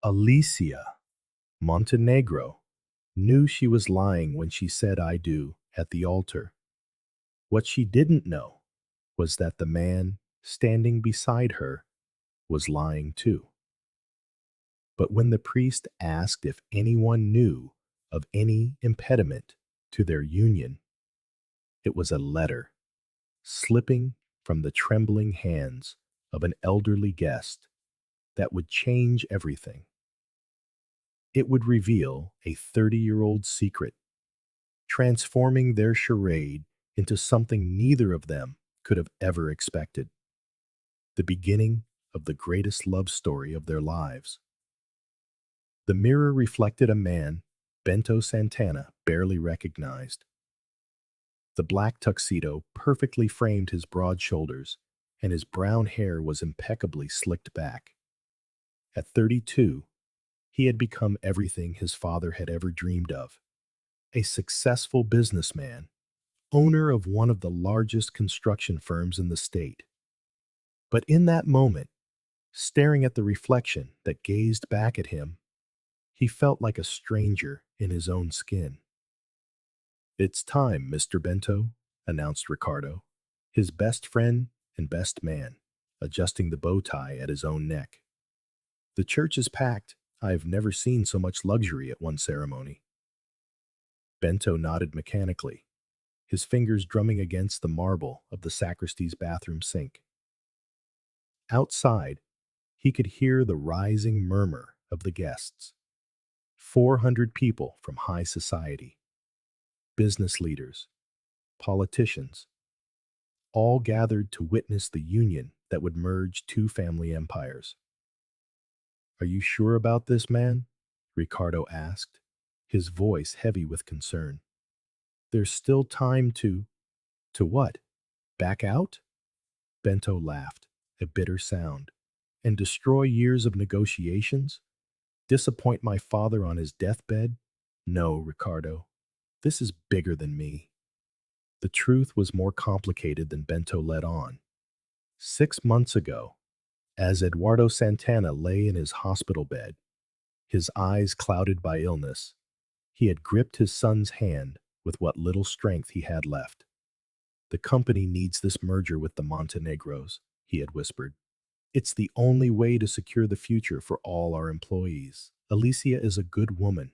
Alícia, Montenegro, knew she was lying when she said "I do" at the altar. What she didn't know was that the man standing beside her was lying too. But when the priest asked if anyone knew of any impediment to their union, it was a letter slipping from the trembling hands of an elderly guest that would change everything. It would reveal a 30-year-old secret, transforming their charade into something neither of them could have ever expected. The beginning of the greatest love story of their lives. The mirror reflected a man Bento Santana barely recognized. The black tuxedo perfectly framed his broad shoulders, and his brown hair was impeccably slicked back. At 32, he had become everything his father had ever dreamed of: a successful businessman, owner of one of the largest construction firms in the state. But in that moment, staring at the reflection that gazed back at him, he felt like a stranger in his own skin. "It's time, Mr. Bento," announced Ricardo, his best friend and best man, adjusting the bow tie at his own neck. "The church is packed. I've never seen so much luxury at one ceremony." Bento nodded mechanically, his fingers drumming against the marble of the sacristy's bathroom sink. Outside, he could hear the rising murmur of the guests. 400 people from high society, business leaders, politicians, all gathered to witness the union that would merge two family empires. "Are you sure about this, man?" Ricardo asked, his voice heavy with concern. "There's still time to—" "To what? Back out?" Bento laughed, a bitter sound. "And destroy years of negotiations? Disappoint my father on his deathbed? No, Ricardo. This is bigger than me." The truth was more complicated than Bento let on. 6 months ago, as Eduardo Santana lay in his hospital bed, his eyes clouded by illness, he had gripped his son's hand with what little strength he had left. "The company needs this merger with the Montenegros," he had whispered. "It's the only way to secure the future for all our employees. Alícia is a good woman,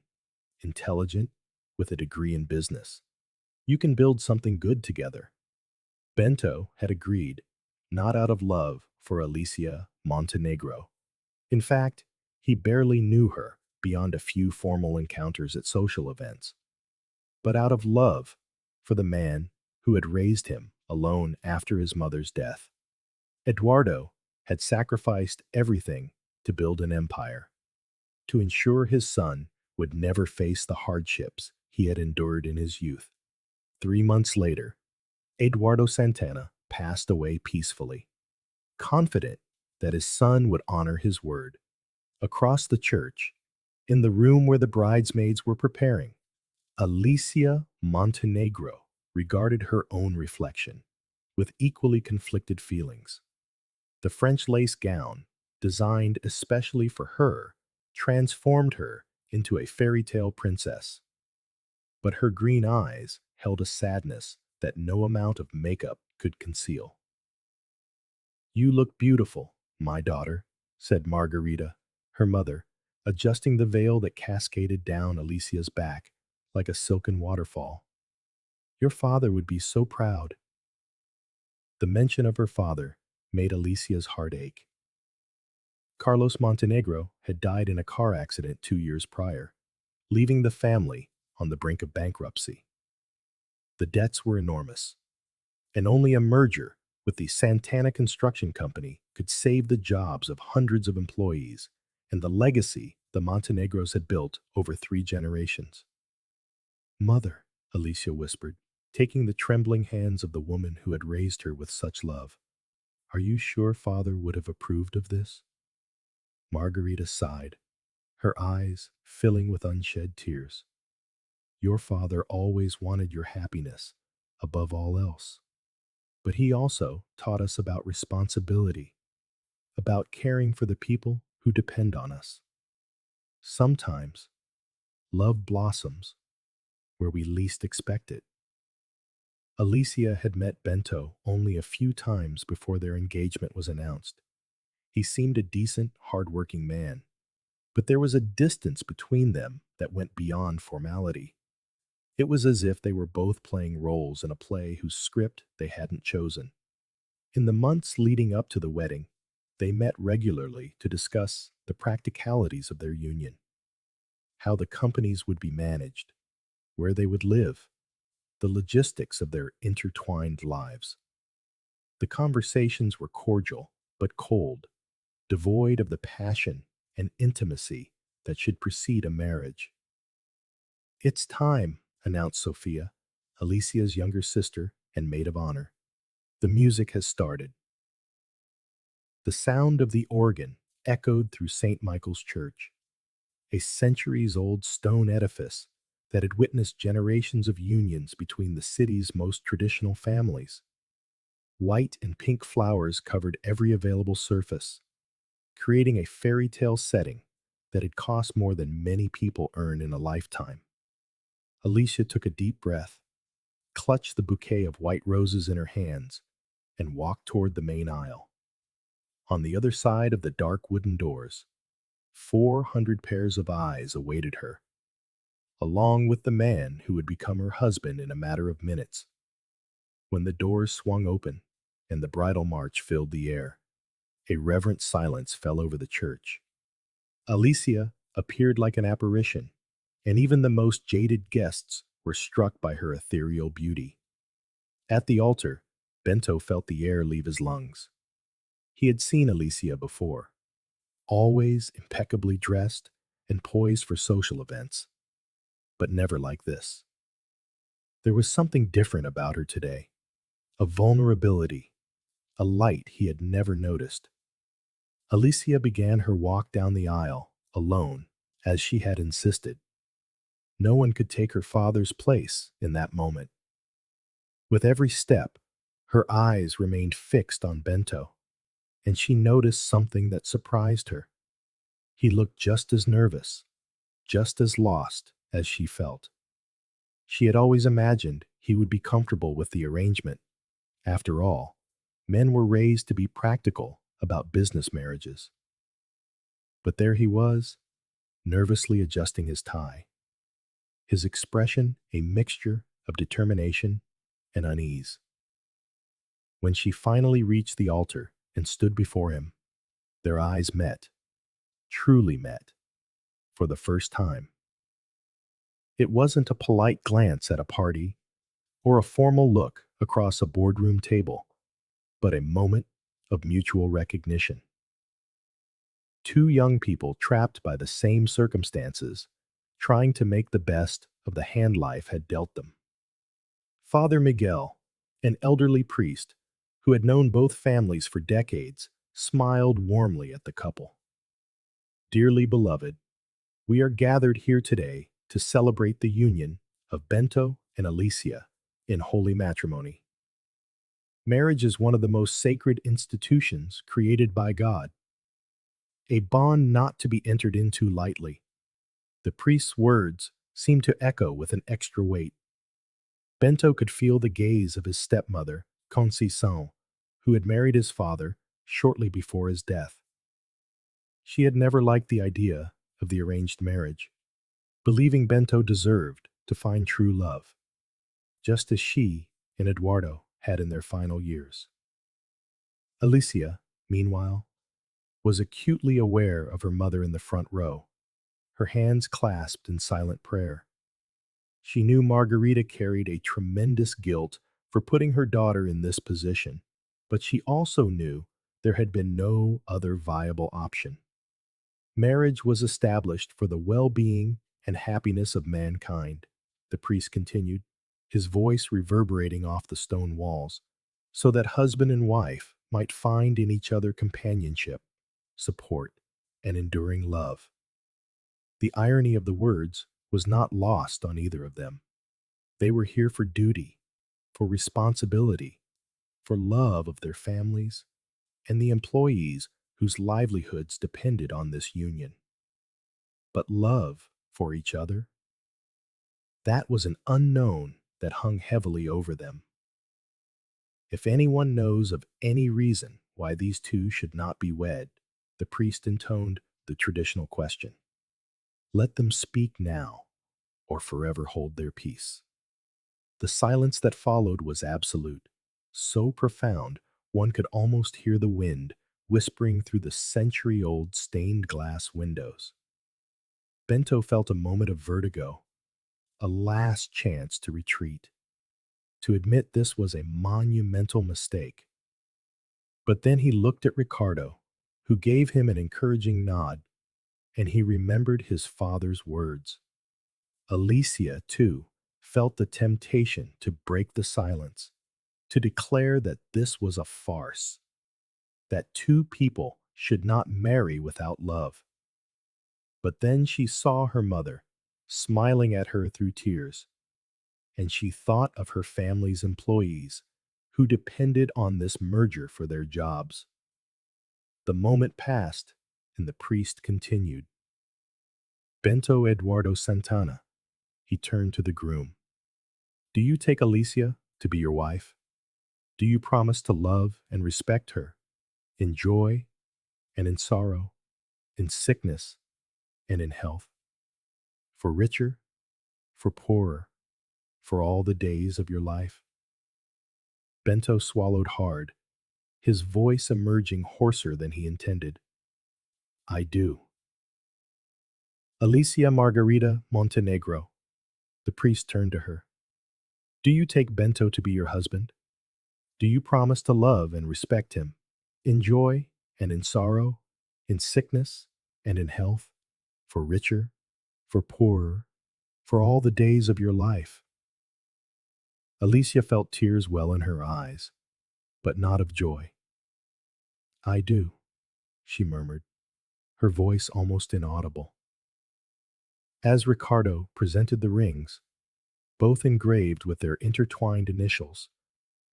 intelligent, with a degree in business. You can build something good together." Bento had agreed, not out of love for Alícia Montenegro. In fact, he barely knew her beyond a few formal encounters at social events, but out of love for the man who had raised him alone after his mother's death. Eduardo had sacrificed everything to build an empire, to ensure his son would never face the hardships he had endured in his youth. 3 months later, Eduardo Santana passed away peacefully, confident that his son would honor his word. Across the church, in the room where the bridesmaids were preparing, Alícia Montenegro regarded her own reflection with equally conflicted feelings. The French lace gown, designed especially for her, transformed her into a fairy tale princess. But her green eyes held a sadness that no amount of makeup could conceal. "You look beautiful, my daughter," said Margarita, her mother, adjusting the veil that cascaded down Alicia's back like a silken waterfall. "Your father would be so proud." The mention of her father made Alicia's heart ache. Carlos Montenegro had died in a car accident 2 years prior, leaving the family on the brink of bankruptcy. The debts were enormous, and only a merger with the Santana Construction Company could save the jobs of hundreds of employees and the legacy the Montenegros had built over 3 generations. "Mother," Alícia whispered, taking the trembling hands of the woman who had raised her with such love, "are you sure father would have approved of this?" Margarita sighed, her eyes filling with unshed tears. "Your father always wanted your happiness above all else. But he also taught us about responsibility, about caring for the people who depend on us." Sometimes love blossoms where we least expect it. Alicia had met Bento only a few times before their engagement was announced. He seemed a decent, hard-working man, but there was a distance between them that went beyond formality. It was as if they were both playing roles in a play whose script they hadn't chosen. In the months leading up to the wedding, they met regularly to discuss the practicalities of their union, how the companies would be managed, where they would live, the logistics of their intertwined lives. The conversations were cordial but cold, devoid of the passion and intimacy that should precede a marriage. "It's time," announced Sophia, Alicia's younger sister and maid of honor. "The music has started." The sound of the organ echoed through St. Michael's Church, a centuries-old stone edifice that had witnessed generations of unions between the city's most traditional families. White and pink flowers covered every available surface, creating a fairy tale setting that had cost more than many people earn in a lifetime. Alicia took a deep breath, clutched the bouquet of white roses in her hands, and walked toward the main aisle. On the other side of the dark wooden doors, 400 pairs of eyes awaited her, along with the man who would become her husband in a matter of minutes. When the doors swung open and the bridal march filled the air, a reverent silence fell over the church. Alicia appeared like an apparition, and even the most jaded guests were struck by her ethereal beauty. At the altar, Bento felt the air leave his lungs. He had seen Alicia before, always impeccably dressed and poised for social events, but never like this. There was something different about her today, a vulnerability, a light he had never noticed. Alicia began her walk down the aisle, alone, as she had insisted. No one could take her father's place in that moment. With every step, her eyes remained fixed on Bento, and she noticed something that surprised her. He looked just as nervous, just as lost as she felt. She had always imagined he would be comfortable with the arrangement. After all, men were raised to be practical about business marriages. But there he was, nervously adjusting his tie, his expression a mixture of determination and unease. When she finally reached the altar and stood before him, their eyes met, truly met, for the first time. It wasn't a polite glance at a party or a formal look across a boardroom table, but a moment of mutual recognition. Two young people trapped by the same circumstances, trying to make the best of the hand life had dealt them. Father Miguel, an elderly priest who had known both families for decades, smiled warmly at the couple. "Dearly beloved, we are gathered here today to celebrate the union of Bento and Alicia in holy matrimony. Marriage is one of the most sacred institutions created by God, a bond not to be entered into lightly." The priest's words seemed to echo with an extra weight. Bento could feel the gaze of his stepmother, Conceição, who had married his father shortly before his death. She had never liked the idea of the arranged marriage, believing Bento deserved to find true love, just as she and Eduardo had in their final years. Alicia, meanwhile, was acutely aware of her mother in the front row, her hands clasped in silent prayer. She knew Margarita carried a tremendous guilt for putting her daughter in this position, but she also knew there had been no other viable option. Marriage was established for the well-being and happiness of mankind, the priest continued, his voice reverberating off the stone walls, so that husband and wife might find in each other companionship, support, and enduring love. The irony of the words was not lost on either of them. They were here for duty, for responsibility, for love of their families, and the employees whose livelihoods depended on this union. but love for each other? That was an unknown that hung heavily over them. If anyone knows of any reason why these two should not be wed, the priest intoned the traditional question. Let them speak now, or forever hold their peace. The silence that followed was absolute, so profound one could almost hear the wind whispering through the century-old stained glass windows. Bento felt a moment of vertigo, a last chance to retreat, to admit this was a monumental mistake. But then he looked at Ricardo, who gave him an encouraging nod, and he remembered his father's words. Alícia, too, felt the temptation to break the silence, to declare that this was a farce, that two people should not marry without love. But then she saw her mother, smiling at her through tears, and she thought of her family's employees, who depended on this merger for their jobs. The moment passed, and the priest continued. Bento Eduardo Santana, he turned to the groom. Do you take Alícia to be your wife? Do you promise to love and respect her, in joy and in sorrow, in sickness and in health, for richer, for poorer, for all the days of your life? Bento swallowed hard, his voice emerging hoarser than he intended. I do. Alícia Margarita Montenegro. The priest turned to her. Do you take Bento to be your husband? Do you promise to love and respect him, in joy and in sorrow, in sickness and in health, for richer, for poorer, for all the days of your life? Alícia felt tears well in her eyes, but not of joy. I do, she murmured, her voice almost inaudible. As Ricardo presented the rings, both engraved with their intertwined initials,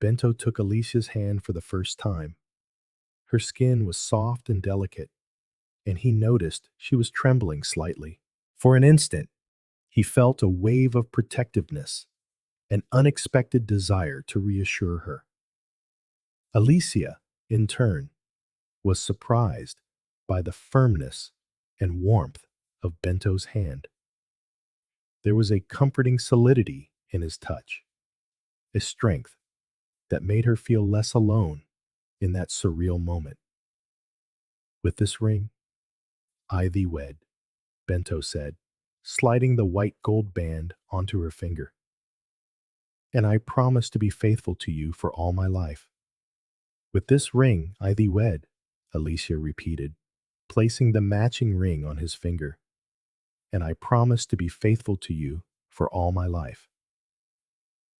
Bento took Alicia's hand for the first time. Her skin was soft and delicate, and he noticed she was trembling slightly. For an instant, he felt a wave of protectiveness, an unexpected desire to reassure her. Alícia, in turn, was surprised by the firmness and warmth of Bento's hand. There was a comforting solidity in his touch, a strength that made her feel less alone in that surreal moment. With this ring, I thee wed, Bento said, sliding the white gold band onto her finger. And I promise to be faithful to you for all my life. With this ring I thee wed, Alícia repeated, placing the matching ring on his finger. And I promise to be faithful to you for all my life.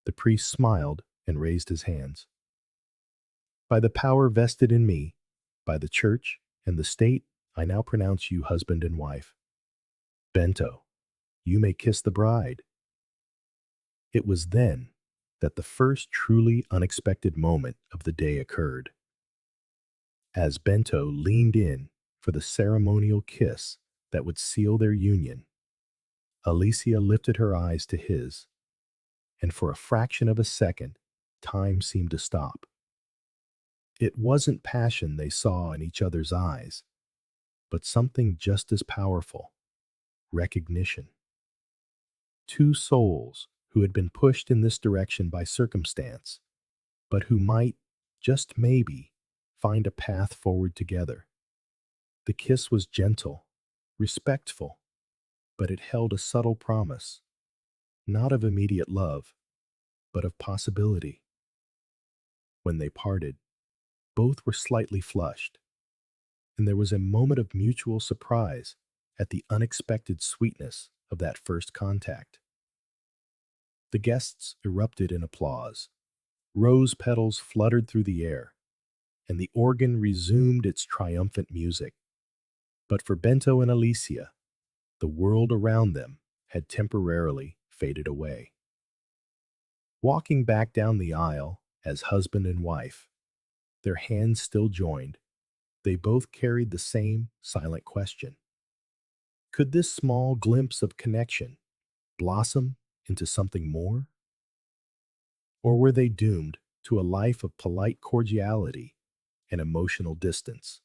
The priest smiled and raised his hands. By the power vested in me, by the church and the state, I now pronounce you husband and wife. Bento, you may kiss the bride. It was then that the first truly unexpected moment of the day occurred. As Bento leaned in for the ceremonial kiss that would seal their union, Alícia lifted her eyes to his, and for a fraction of a second, time seemed to stop. It wasn't passion they saw in each other's eyes, but something just as powerful, recognition. Two souls who had been pushed in this direction by circumstance, but who might, just maybe, find a path forward together. The kiss was gentle, respectful, but it held a subtle promise, not of immediate love, but of possibility. When they parted, both were slightly flushed, and there was a moment of mutual surprise at the unexpected sweetness of that first contact. The guests erupted in applause. Rose petals fluttered through the air, and the organ resumed its triumphant music. But for Bento and Alícia, the world around them had temporarily faded away. Walking back down the aisle as husband and wife, their hands still joined, they both carried the same silent question. Could this small glimpse of connection blossom into something more? Or were they doomed to a life of polite cordiality and emotional distance?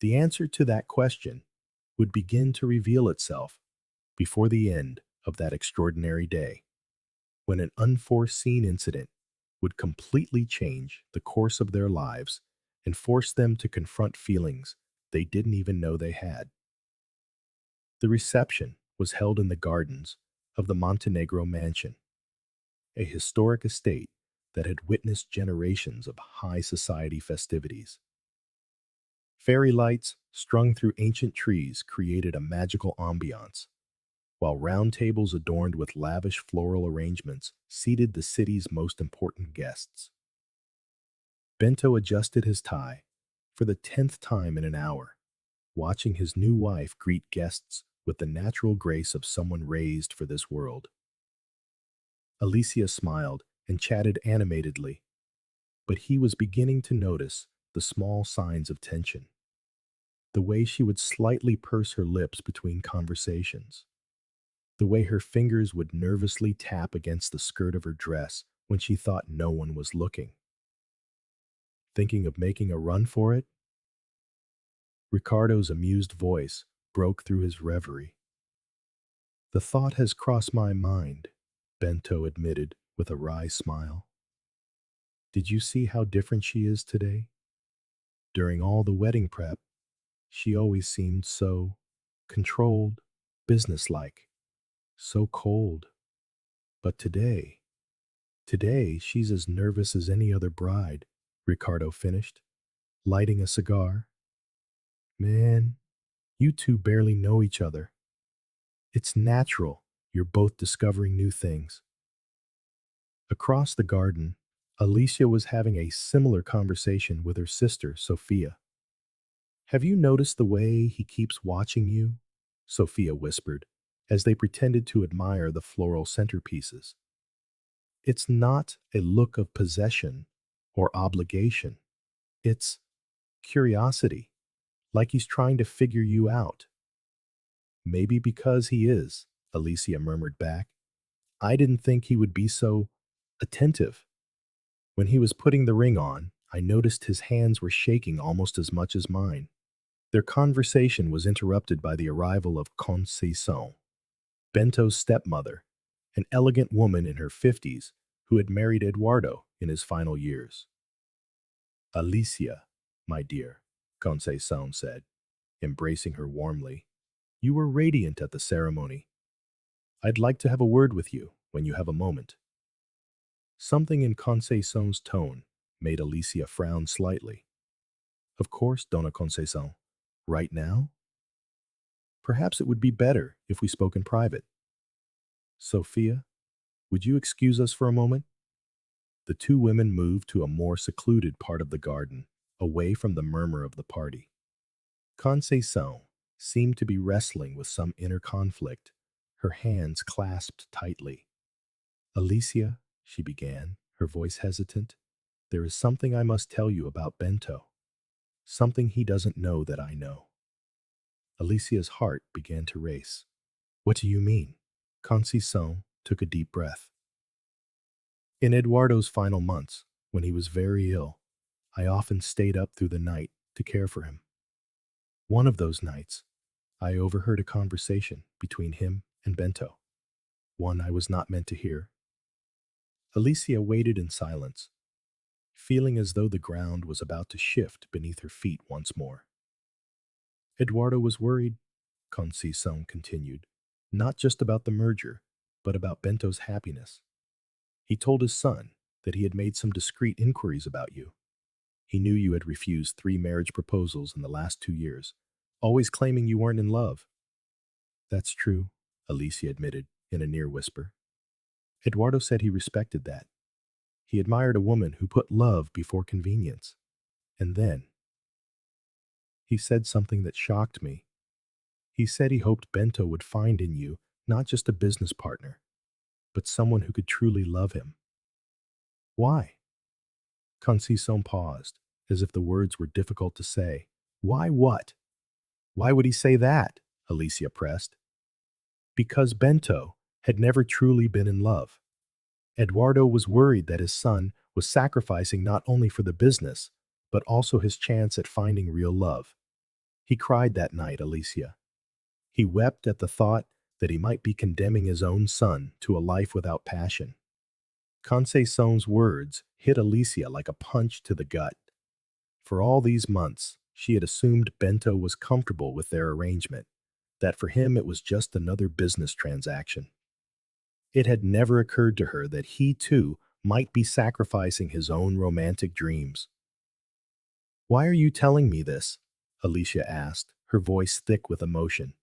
The answer to that question would begin to reveal itself before the end of that extraordinary day, when an unforeseen incident would completely change the course of their lives and force them to confront feelings they didn't even know they had. The reception was held in the gardens of the Montenegro mansion, a historic estate that had witnessed generations of high society festivities. Fairy lights strung through ancient trees created a magical ambiance, while round tables adorned with lavish floral arrangements seated the city's most important guests. Bento adjusted his tie for the 10th time in an hour, watching his new wife greet guests with the natural grace of someone raised for this world. Alícia smiled and chatted animatedly, but he was beginning to notice the small signs of tension. The way she would slightly purse her lips between conversations. The way her fingers would nervously tap against the skirt of her dress when she thought no one was looking. Thinking of making a run for it? Ricardo's amused voice broke through his reverie. The thought has crossed my mind, Bento admitted with a wry smile. Did you see how different she is today? During all the wedding prep, she always seemed so controlled, businesslike, so cold. But today she's as nervous as any other bride, Ricardo finished, lighting a cigar. Man, you two barely know each other. It's natural you're both discovering new things. Across the garden, Alicia was having a similar conversation with her sister, Sophia. Have you noticed the way he keeps watching you? Sophia whispered, as they pretended to admire the floral centerpieces. It's not a look of possession or obligation. It's curiosity, like he's trying to figure you out. Maybe because he is, Alicia murmured back. I didn't think he would be so attentive. When he was putting the ring on, I noticed his hands were shaking almost as much as mine. Their conversation was interrupted by the arrival of Conceição, Bento's stepmother, an elegant woman in her 50s who had married Eduardo in his final years. Alicia, my dear, Conceição said, embracing her warmly. You were radiant at the ceremony. I'd like to have a word with you when you have a moment. Something in Conceição's tone made Alicia frown slightly. Of course, Dona Conceição. Right now? Perhaps it would be better if we spoke in private. Sophia, would you excuse us for a moment? The two women moved to a more secluded part of the garden, away from the murmur of the party. Conceição seemed to be wrestling with some inner conflict, her hands clasped tightly. Alicia, she began, her voice hesitant, there is something I must tell you about Bento. Something he doesn't know that I know. Alicia's heart began to race. What do you mean? Conceição took a deep breath. In Eduardo's final months, when he was very ill, I often stayed up through the night to care for him. One of those nights, I overheard a conversation between him and Bento, one I was not meant to hear. Alicia waited in silence, feeling as though the ground was about to shift beneath her feet once more. Eduardo was worried, Conceição continued, not just about the merger, but about Bento's happiness. He told his son that he had made some discreet inquiries about you. He knew you had refused 3 marriage proposals in the last 2 years, always claiming you weren't in love. That's true, Alicia admitted in a near whisper. Eduardo said he respected that. He admired a woman who put love before convenience. And then, he said something that shocked me. He said he hoped Bento would find in you not just a business partner, but someone who could truly love him. Why? Conceição paused, as if the words were difficult to say. Why what? Why would he say that? Alícia pressed. Because Bento had never truly been in love. Eduardo was worried that his son was sacrificing not only for the business, but also his chance at finding real love. He cried that night, Alícia. He wept at the thought that he might be condemning his own son to a life without passion. Conceição's words hit Alícia like a punch to the gut. For all these months, she had assumed Bento was comfortable with their arrangement, that for him it was just another business transaction. It had never occurred to her that he, too, might be sacrificing his own romantic dreams. "Why are you telling me this?" Alícia asked, her voice thick with emotion.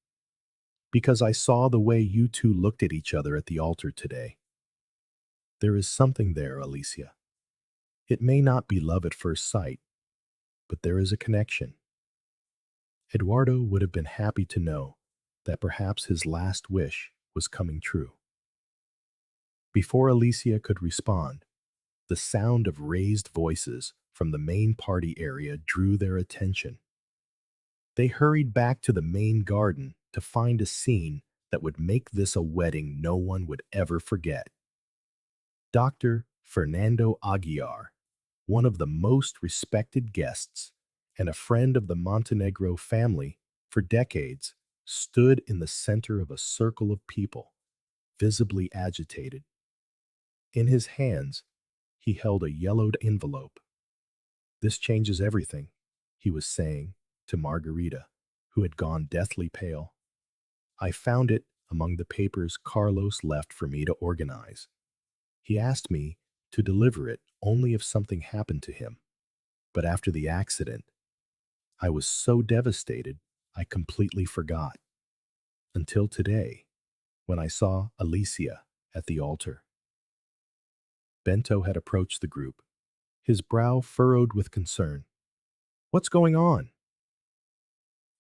"Because I saw the way you two looked at each other at the altar today. There is something there, Alícia. It may not be love at first sight, but there is a connection." Eduardo would have been happy to know that perhaps his last wish was coming true. Before Alícia could respond, the sound of raised voices from the main party area drew their attention. They hurried back to the main garden to find a scene that would make this a wedding no one would ever forget. Dr. Fernando Aguiar, one of the most respected guests and a friend of the Montenegro family for decades, stood in the center of a circle of people, visibly agitated. In his hands, he held a yellowed envelope. "This changes everything," he was saying to Margarita, who had gone deathly pale. "I found it among the papers Carlos left for me to organize. He asked me to deliver it only if something happened to him. But after the accident, I was so devastated I completely forgot. Until today, when I saw Alícia at the altar." Bento had approached the group, his brow furrowed with concern. "What's going on?"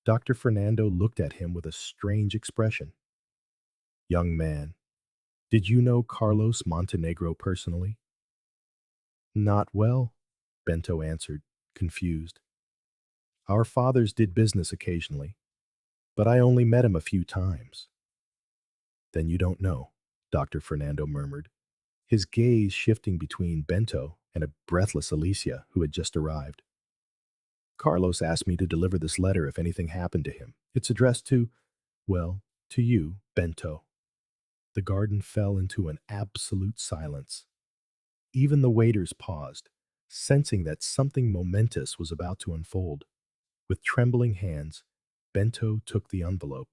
Dr. Fernando looked at him with a strange expression. "Young man, did you know Carlos Montenegro personally?" "Not well," Bento answered, confused. "Our fathers did business occasionally, but I only met him a few times." "Then you don't know," Dr. Fernando murmured, his gaze shifting between Bento and a breathless Alícia who had just arrived. "Carlos asked me to deliver this letter if anything happened to him. It's addressed to, well, to you, Bento." The garden fell into an absolute silence. Even the waiters paused, sensing that something momentous was about to unfold. With trembling hands, Bento took the envelope.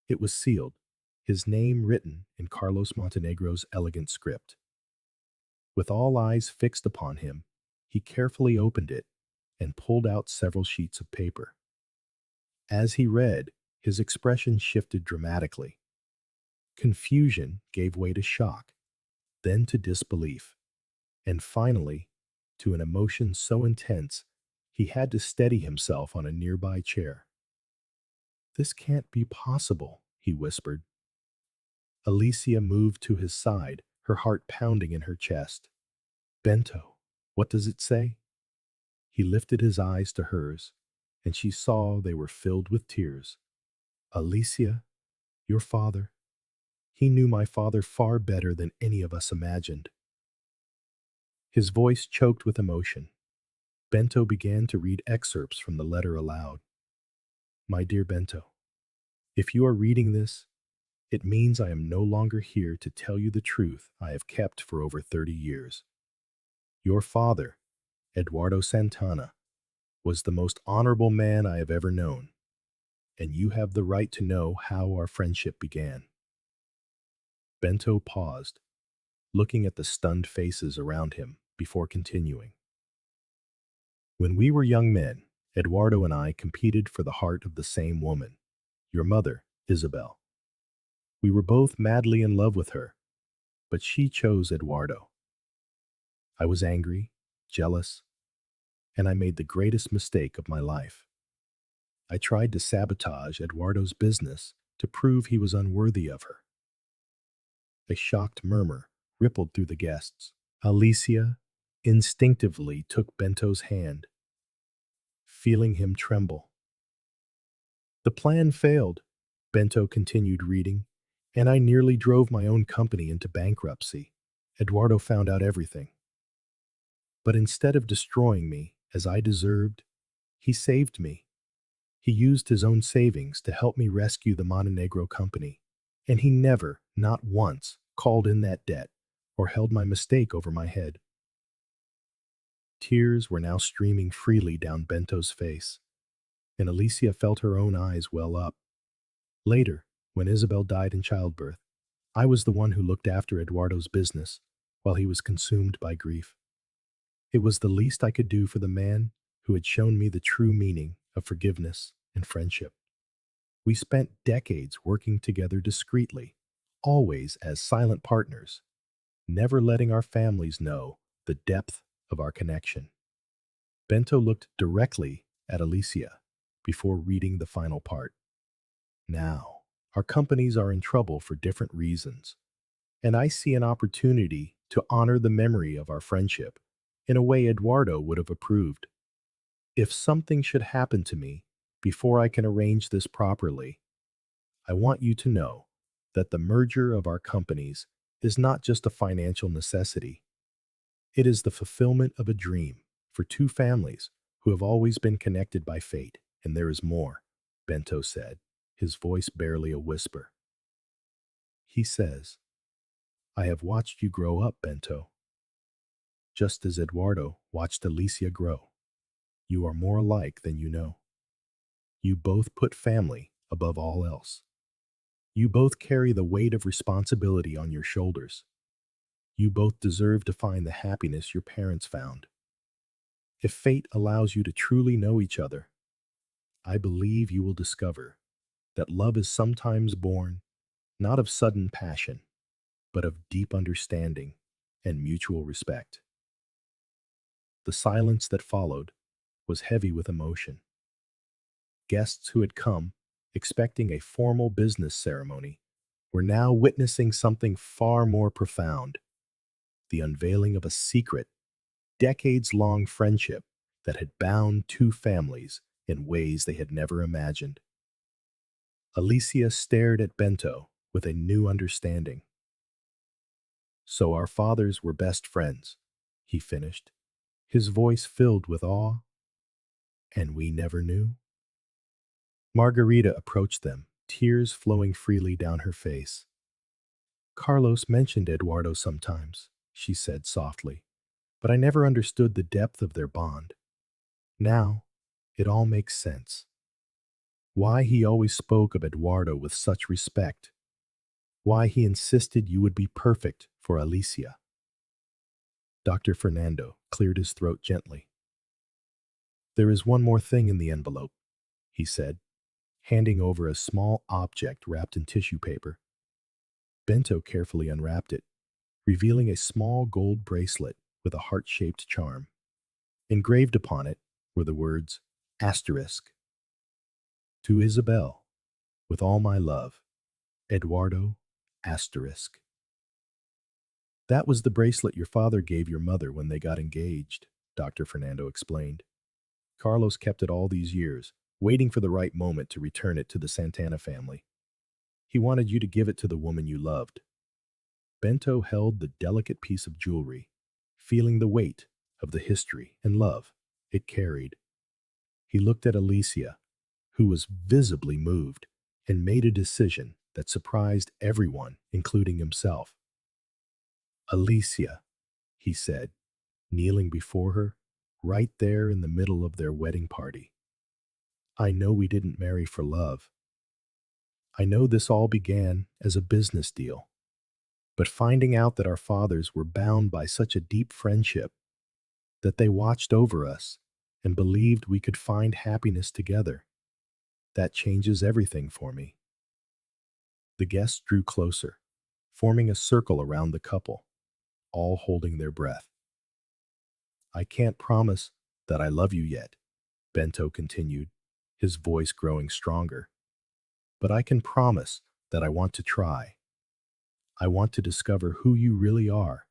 It was sealed, his name written in Carlos Montenegro's elegant script. With all eyes fixed upon him, he carefully opened it and pulled out several sheets of paper. As he read, his expression shifted dramatically. Confusion gave way to shock, then to disbelief, and finally, to an emotion so intense he had to steady himself on a nearby chair. "This can't be possible," he whispered. Alícia moved to his side, her heart pounding in her chest. "Bento, what does it say?" He lifted his eyes to hers, and she saw they were filled with tears. "Alícia, your father. He knew my father far better than any of us imagined." His voice choked with emotion. Bento began to read excerpts from the letter aloud. "My dear Bento, if you are reading this, it means I am no longer here to tell you the truth I have kept for over 30 years. Your father, Eduardo Santana, was the most honorable man I have ever known, and you have the right to know how our friendship began." Bento paused, looking at the stunned faces around him before continuing. "When we were young men, Eduardo and I competed for the heart of the same woman, your mother, Isabel. We were both madly in love with her, but she chose Eduardo. I was angry, jealous, and I made the greatest mistake of my life. I tried to sabotage Eduardo's business to prove he was unworthy of her." A shocked murmur rippled through the guests. Alícia instinctively took Bento's hand, feeling him tremble. "The plan failed," Bento continued reading, and I nearly drove my own company into bankruptcy. Eduardo found out everything. But instead of destroying me, as I deserved, he saved me. He used his own savings to help me rescue the Montenegro company, and he never, not once, called in that debt or held my mistake over my head. Tears were now streaming freely down Bento's face, and Alícia felt her own eyes well up. Later, when Isabel died in childbirth, I was the one who looked after Eduardo's business while he was consumed by grief. It was the least I could do for the man who had shown me the true meaning of forgiveness and friendship. We spent decades working together discreetly, always as silent partners, never letting our families know the depth of our connection. Bento looked directly at Alícia before reading the final part. Now, our companies are in trouble for different reasons, and I see an opportunity to honor the memory of our friendship in a way Eduardo would have approved. If something should happen to me before I can arrange this properly, I want you to know that the merger of our companies is not just a financial necessity. It is the fulfillment of a dream for two families who have always been connected by fate, and there is more, Bento said, his voice barely a whisper. He says, I have watched you grow up, Bento, just as Eduardo watched Alícia grow. You are more alike than you know. You both put family above all else. You both carry the weight of responsibility on your shoulders. You both deserve to find the happiness your parents found. If fate allows you to truly know each other, I believe you will discover that love is sometimes born not of sudden passion, but of deep understanding and mutual respect. The silence that followed was heavy with emotion. Guests who had come, expecting a formal business ceremony, were now witnessing something far more profound, the unveiling of a secret, decades-long friendship that had bound two families in ways they had never imagined. Alícia stared at Bento with a new understanding. So our fathers were best friends, he finished, his voice filled with awe. And we never knew? Margarita approached them, tears flowing freely down her face. Carlos mentioned Eduardo sometimes, she said softly, but I never understood the depth of their bond. Now, it all makes sense. Why he always spoke of Eduardo with such respect. Why he insisted you would be perfect for Alícia. Dr. Fernando cleared his throat gently. There is one more thing in the envelope, he said, handing over a small object wrapped in tissue paper. Bento carefully unwrapped it, revealing a small gold bracelet with a heart-shaped charm. Engraved upon it were the words, asterisk. To Isabel, with all my love, Eduardo, asterisk. That was the bracelet your father gave your mother when they got engaged, Dr. Fernando explained. Carlos kept it all these years, waiting for the right moment to return it to the Santana family. He wanted you to give it to the woman you loved. Bento held the delicate piece of jewelry, feeling the weight of the history and love it carried. He looked at Alícia, who was visibly moved, and made a decision that surprised everyone, including himself. Alícia, he said, kneeling before her, right there in the middle of their wedding party. I know we didn't marry for love. I know this all began as a business deal. But finding out that our fathers were bound by such a deep friendship, that they watched over us and believed we could find happiness together, that changes everything for me. The guests drew closer, forming a circle around the couple, all holding their breath. I can't promise that I love you yet, Bento continued, his voice growing stronger. But I can promise that I want to try. I want to discover who you really are,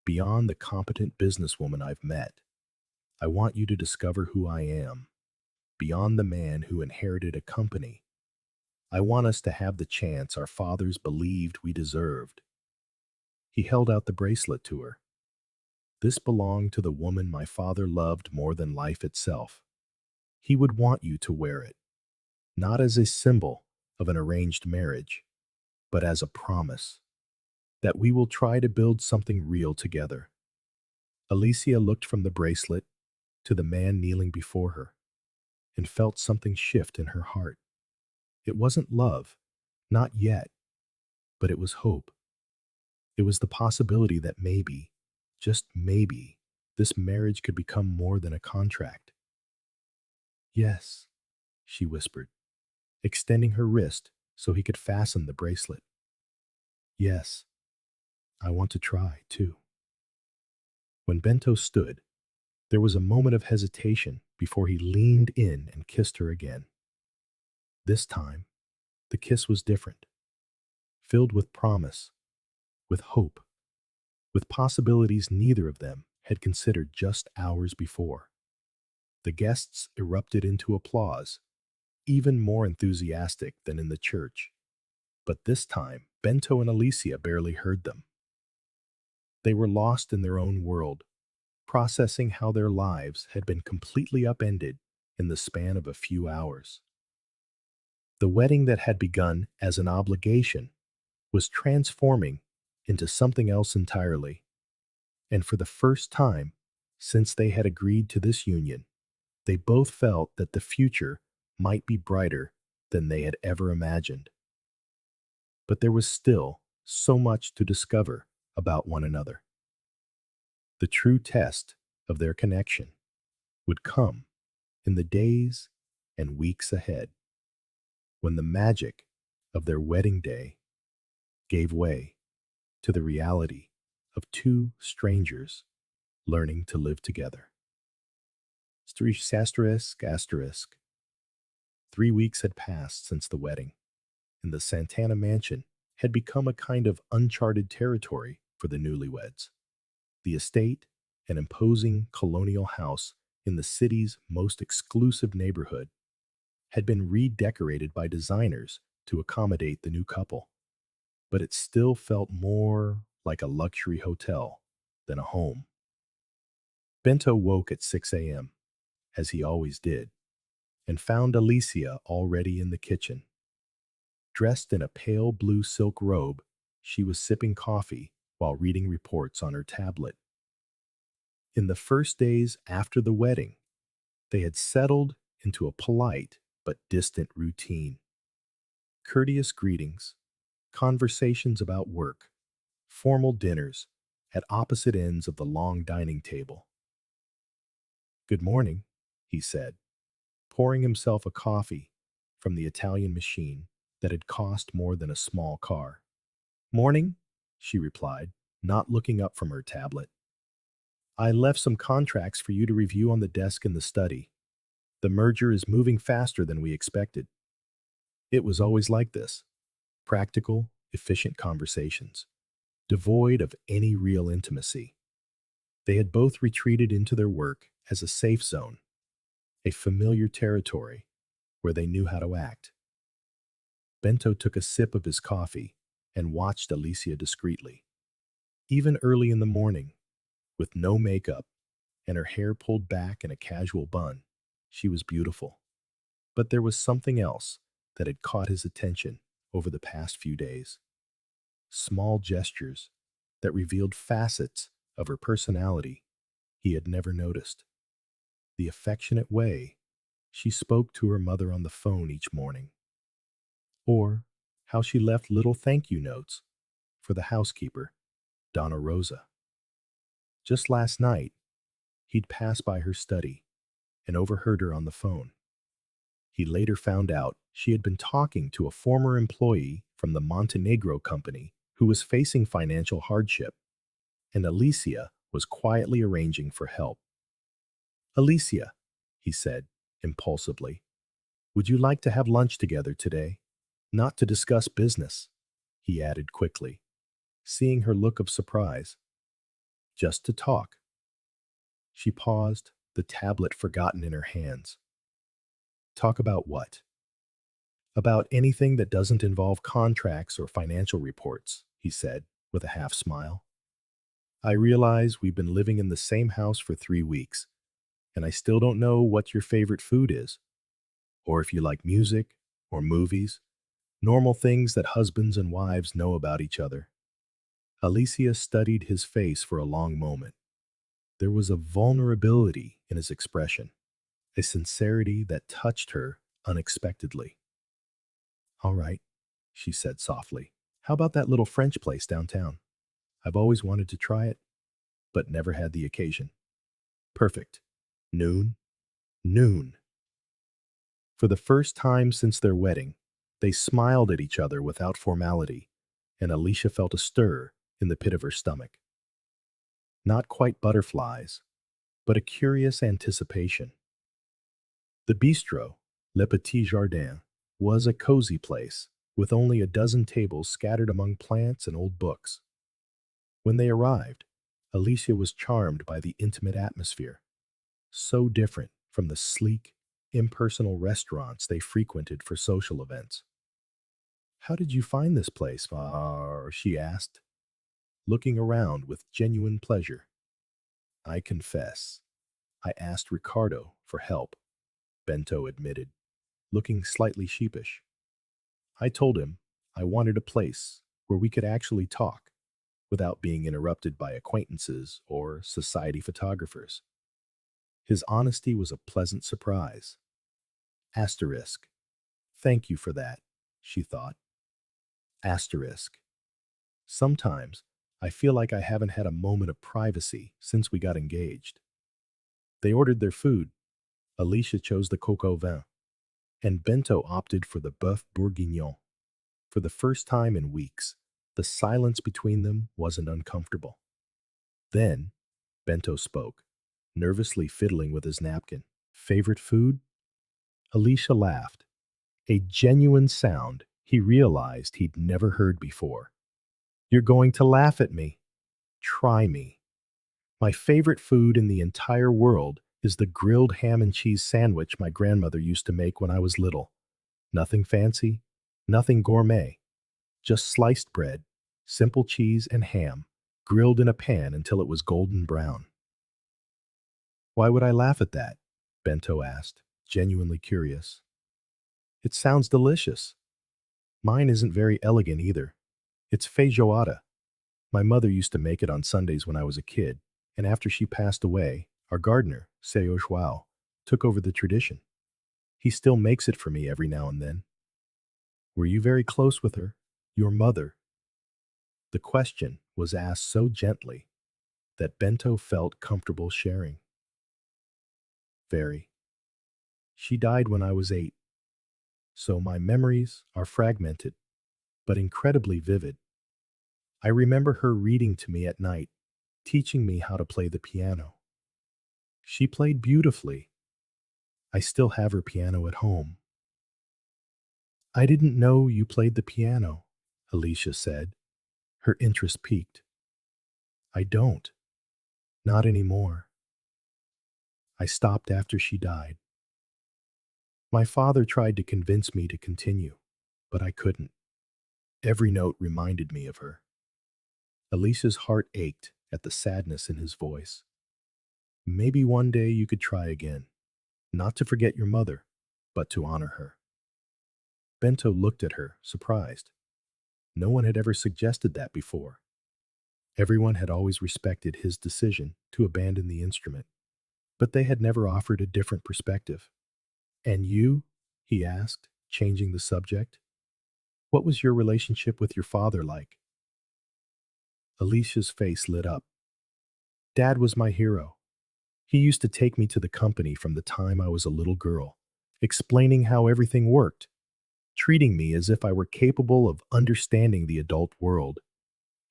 beyond the competent businesswoman I've met. I want you to discover who I am, beyond the man who inherited a company. I want us to have the chance our fathers believed we deserved. He held out the bracelet to her. This belonged to the woman my father loved more than life itself. He would want you to wear it, not as a symbol of an arranged marriage, but as a promise that we will try to build something real together. Alicia looked from the bracelet to the man kneeling before her and felt something shift in her heart. It wasn't love, not yet, but it was hope. It was the possibility that maybe, just maybe, this marriage could become more than a contract. Yes, she whispered, extending her wrist so he could fasten the bracelet. Yes, I want to try, too. When Bento stood, there was a moment of hesitation before he leaned in and kissed her again. This time, the kiss was different, filled with promise, with hope, with possibilities neither of them had considered just hours before. The guests erupted into applause, even more enthusiastic than in the church. But this time, Bento and Alicia barely heard them. They were lost in their own world, processing how their lives had been completely upended in the span of a few hours. The wedding that had begun as an obligation was transforming into something else entirely. And for the first time since they had agreed to this union, they both felt that the future might be brighter than they had ever imagined. But there was still so much to discover about one another. The true test of their connection would come in the days and weeks ahead, when the magic of their wedding day gave way to the reality of two strangers learning to live together. Asterisk, asterisk. 3 weeks had passed since the wedding, and the Santana mansion had become a kind of uncharted territory for the newlyweds. The estate, an imposing colonial house in the city's most exclusive neighborhood, had been redecorated by designers to accommodate the new couple, but it still felt more like a luxury hotel than a home. Bento woke at 6 a.m., as he always did, and found Alicia already in the kitchen. Dressed in a pale blue silk robe, she was sipping coffee while reading reports on her tablet. In the first days after the wedding, they had settled into a polite but distant routine. Courteous greetings, conversations about work, formal dinners at opposite ends of the long dining table. "Good morning," he said, pouring himself a coffee from the Italian machine that had cost more than a small car. "Morning," she replied, not looking up from her tablet. "I left some contracts for you to review on the desk in the study. The merger is moving faster than we expected." It was always like this: practical, efficient conversations, devoid of any real intimacy. They had both retreated into their work as a safe zone, a familiar territory where they knew how to act. Bento took a sip of his coffee and watched Alicia discreetly. Even early in the morning, with no makeup and her hair pulled back in a casual bun, she was beautiful. But there was something else that had caught his attention over the past few days. Small gestures that revealed facets of her personality he had never noticed. The affectionate way she spoke to her mother on the phone each morning, or how she left little thank you notes for the housekeeper, Donna Rosa. Just last night, he'd passed by her study and overheard her on the phone. He later found out she had been talking to a former employee from the Montenegro company who was facing financial hardship, and Alicia was quietly arranging for help. "Alicia," he said impulsively, "would you like to have lunch together today? Not to discuss business," he added quickly, seeing her look of surprise. "Just to talk." She paused, the tablet forgotten in her hands. "Talk about what?" About anything that doesn't involve contracts or financial reports, he said, with a half smile. I realize we've been living in the same house for 3 weeks, and I still don't know what your favorite food is, or if you like music or movies, normal things that husbands and wives know about each other. Alícia studied his face for a long moment. There was a vulnerability in his expression, a sincerity that touched her unexpectedly. All right, she said softly. How about that little French place downtown? I've always wanted to try it, but never had the occasion. Perfect. Noon? Noon. For the first time since their wedding, they smiled at each other without formality, and Alícia felt a stir in the pit of her stomach. Not quite butterflies, but a curious anticipation. The bistro, Le Petit Jardin, was a cozy place with only a dozen tables scattered among plants and old books. When they arrived, Alícia was charmed by the intimate atmosphere, so different from the sleek, impersonal restaurants they frequented for social events. How did you find this place, Var? She asked, looking around with genuine pleasure. I confess, I asked Ricardo for help, Bento admitted, looking slightly sheepish. I told him I wanted a place where we could actually talk without being interrupted by acquaintances or society photographers. His honesty was a pleasant surprise. Asterisk. Thank you for that, she thought. Asterisk. Sometimes I feel like I haven't had a moment of privacy since we got engaged. They ordered their food. Alícia chose the coq au vin, and Bento opted for the bœuf bourguignon. For the first time in weeks, the silence between them wasn't uncomfortable. Then, Bento spoke, nervously fiddling with his napkin. Favorite food? Alícia laughed, a genuine sound he realized he'd never heard before. You're going to laugh at me. Try me. My favorite food in the entire world is the grilled ham and cheese sandwich my grandmother used to make when I was little. Nothing fancy, nothing gourmet, just sliced bread, simple cheese and ham, grilled in a pan until it was golden brown. Why would I laugh at that? Bento asked, genuinely curious. It sounds delicious. Mine isn't very elegant either. It's feijoada. My mother used to make it on Sundays when I was a kid, and after she passed away, our gardener, Seo Joao, took over the tradition. He still makes it for me every now and then. Were you very close with her? Your mother? The question was asked so gently that Bento felt comfortable sharing. Very. She died when I was 8, so my memories are fragmented, but incredibly vivid. I remember her reading to me at night, teaching me how to play the piano. She played beautifully. I still have her piano at home. I didn't know you played the piano, Alícia said. Her interest piqued. I don't. Not anymore. I stopped after she died. My father tried to convince me to continue, but I couldn't. Every note reminded me of her. Alicia's heart ached at the sadness in his voice. Maybe one day you could try again, not to forget your mother, but to honor her. Bento looked at her, surprised. No one had ever suggested that before. Everyone had always respected his decision to abandon the instrument, but they had never offered a different perspective. And you? He asked, changing the subject. What was your relationship with your father like? Alicia's face lit up. Dad was my hero. He used to take me to the company from the time I was a little girl, explaining how everything worked, treating me as if I were capable of understanding the adult world.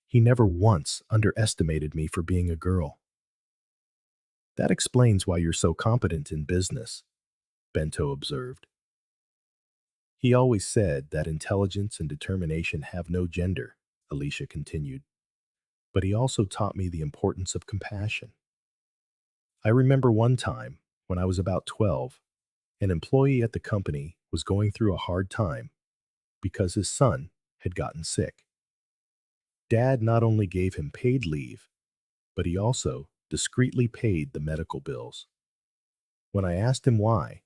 He never once underestimated me for being a girl. That explains why you're so competent in business, Bento observed. He always said that intelligence and determination have no gender, Alícia continued. But he also taught me the importance of compassion. I remember one time, when I was about 12, an employee at the company was going through a hard time because his son had gotten sick. Dad not only gave him paid leave, but he also discreetly paid the medical bills. When I asked him why,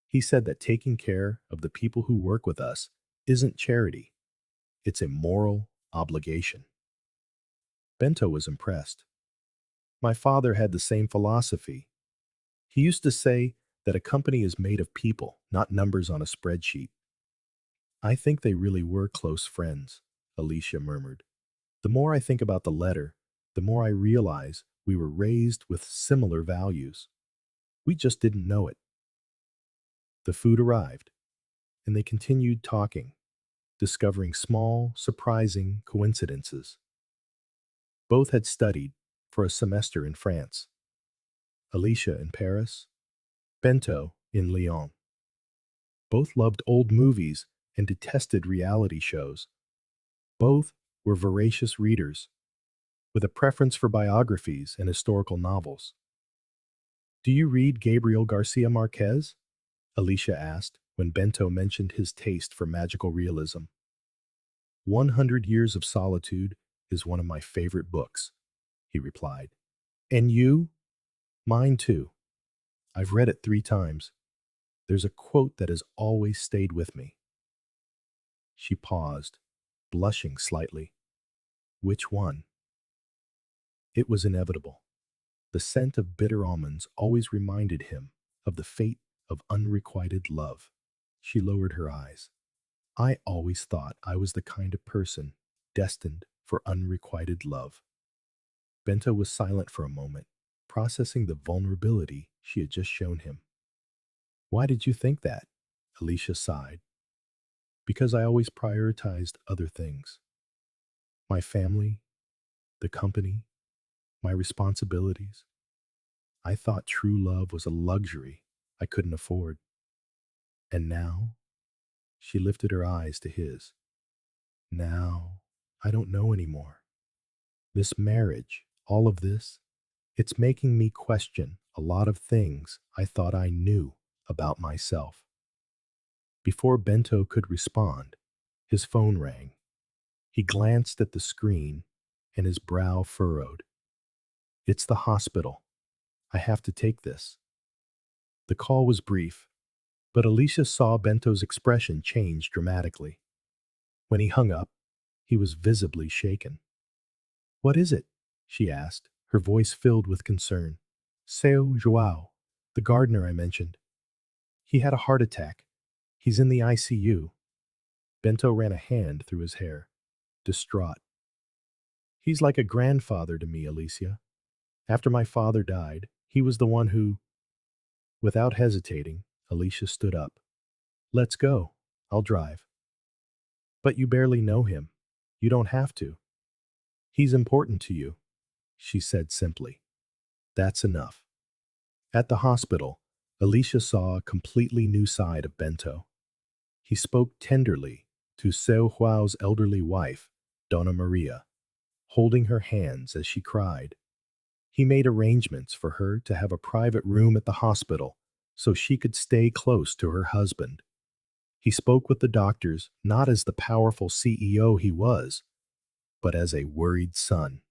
he said that taking care of the people who work with us isn't charity, it's a moral obligation. Bento was impressed. My father had the same philosophy. He used to say that a company is made of people, not numbers on a spreadsheet. I think they really were close friends, Alícia murmured. The more I think about the letter, the more I realize we were raised with similar values. We just didn't know it. The food arrived, and they continued talking, discovering small, surprising coincidences. Both had studied for a semester in France. Alícia in Paris, Bento in Lyon. Both loved old movies and detested reality shows. Both were voracious readers, with a preference for biographies and historical novels. Do you read Gabriel Garcia Marquez? Alícia asked when Bento mentioned his taste for magical realism. 100 Years of Solitude is one of my favorite books, he replied. And you? Mine too. I've read it 3 times. There's a quote that has always stayed with me. She paused, blushing slightly. Which one? It was inevitable. The scent of bitter almonds always reminded him of the fate of unrequited love. She lowered her eyes. I always thought I was the kind of person destined for unrequited love. Bento was silent for a moment, processing the vulnerability she had just shown him. Why did you think that? Alícia sighed. Because I always prioritized other things. My family, the company, my responsibilities. I thought true love was a luxury I couldn't afford. And now, she lifted her eyes to his. Now, I don't know anymore. This marriage, all of this, it's making me question a lot of things I thought I knew about myself. Before Bento could respond, his phone rang. He glanced at the screen and his brow furrowed. It's the hospital. I have to take this. The call was brief, but Alícia saw Bento's expression change dramatically. When he hung up, he was visibly shaken. What is it? She asked, her voice filled with concern. Seu João, the gardener I mentioned. He had a heart attack. He's in the ICU. Bento ran a hand through his hair, distraught. He's like a grandfather to me, Alícia. After my father died, he was the one who... Without hesitating, Alícia stood up. Let's go. I'll drive. But you barely know him. You don't have to. He's important to you, she said simply. That's enough. At the hospital, Alícia saw a completely new side of Bento. He spoke tenderly to Seu João's elderly wife, Dona Maria, holding her hands as she cried. He made arrangements for her to have a private room at the hospital so she could stay close to her husband. He spoke with the doctors not as the powerful CEO he was, but as a worried son.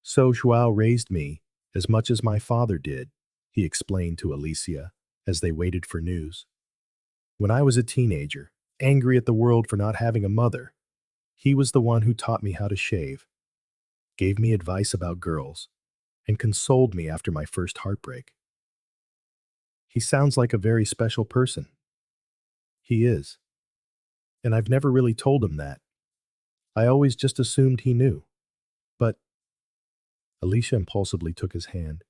So João raised me as much as my father did, he explained to Alícia as they waited for news. When I was a teenager, angry at the world for not having a mother, he was the one who taught me how to shave, gave me advice about girls, and consoled me after my first heartbreak. He sounds like a very special person. He is. And I've never really told him that. I always just assumed he knew. But Alícia impulsively took his hand.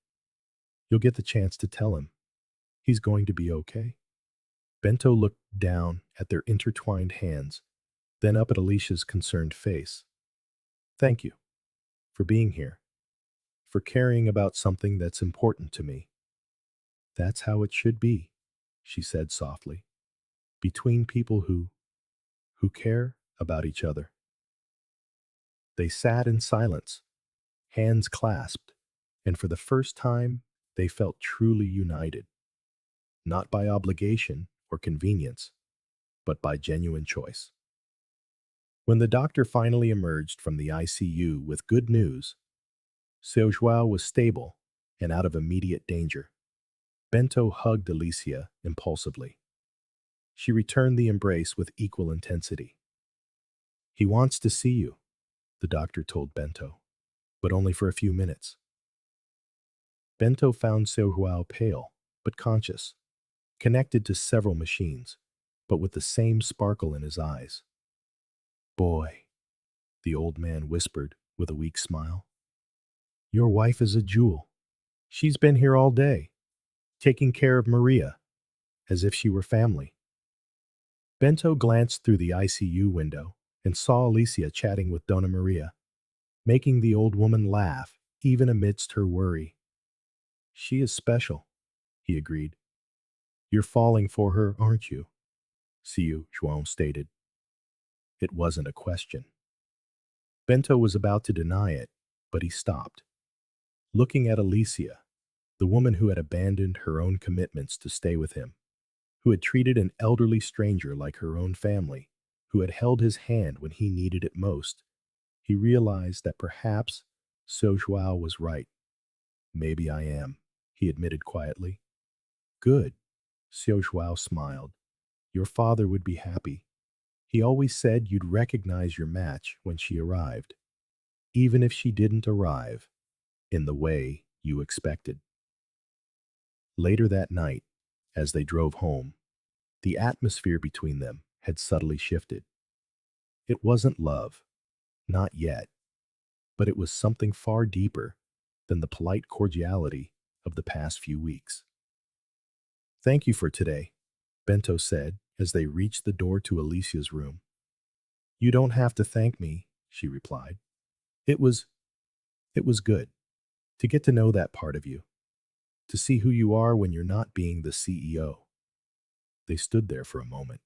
You'll get the chance to tell him. He's going to be okay. Bento looked down at their intertwined hands, then up at Alicia's concerned face. Thank you for being here, for caring about something that's important to me. That's how it should be, she said softly, between people who care about each other. They sat in silence, hands clasped, and for the first time, they felt truly united, not by obligation or convenience, but by genuine choice. When the doctor finally emerged from the ICU with good news, Joao was stable and out of immediate danger. Bento hugged Alícia impulsively. She returned the embrace with equal intensity. "He wants to see you," the doctor told Bento, "but only for a few minutes." Bento found Joao pale, but conscious, connected to several machines, but with the same sparkle in his eyes. "Boy," the old man whispered with a weak smile, "your wife is a jewel. She's been here all day, taking care of Maria, as if she were family." Bento glanced through the ICU window and saw Alícia chatting with Dona Maria, making the old woman laugh even amidst her worry. "She is special," he agreed. "You're falling for her, aren't you?" João stated. It wasn't a question. Bento was about to deny it, but he stopped. Looking at Alícia, the woman who had abandoned her own commitments to stay with him, who had treated an elderly stranger like her own family, who had held his hand when he needed it most, he realized that perhaps João was right. "Maybe I am," he admitted quietly. "Good," João smiled. "Your father would be happy. He always said you'd recognize your match when she arrived, even if she didn't arrive in the way you expected." Later that night, as they drove home, the atmosphere between them had subtly shifted. It wasn't love, not yet, but it was something far deeper than the polite cordiality of the past few weeks. "Thank you for today," Bento said as they reached the door to Alicia's room. "You don't have to thank me," she replied. It was good to get to know that part of you, to see who you are when you're not being the CEO." They stood there for a moment,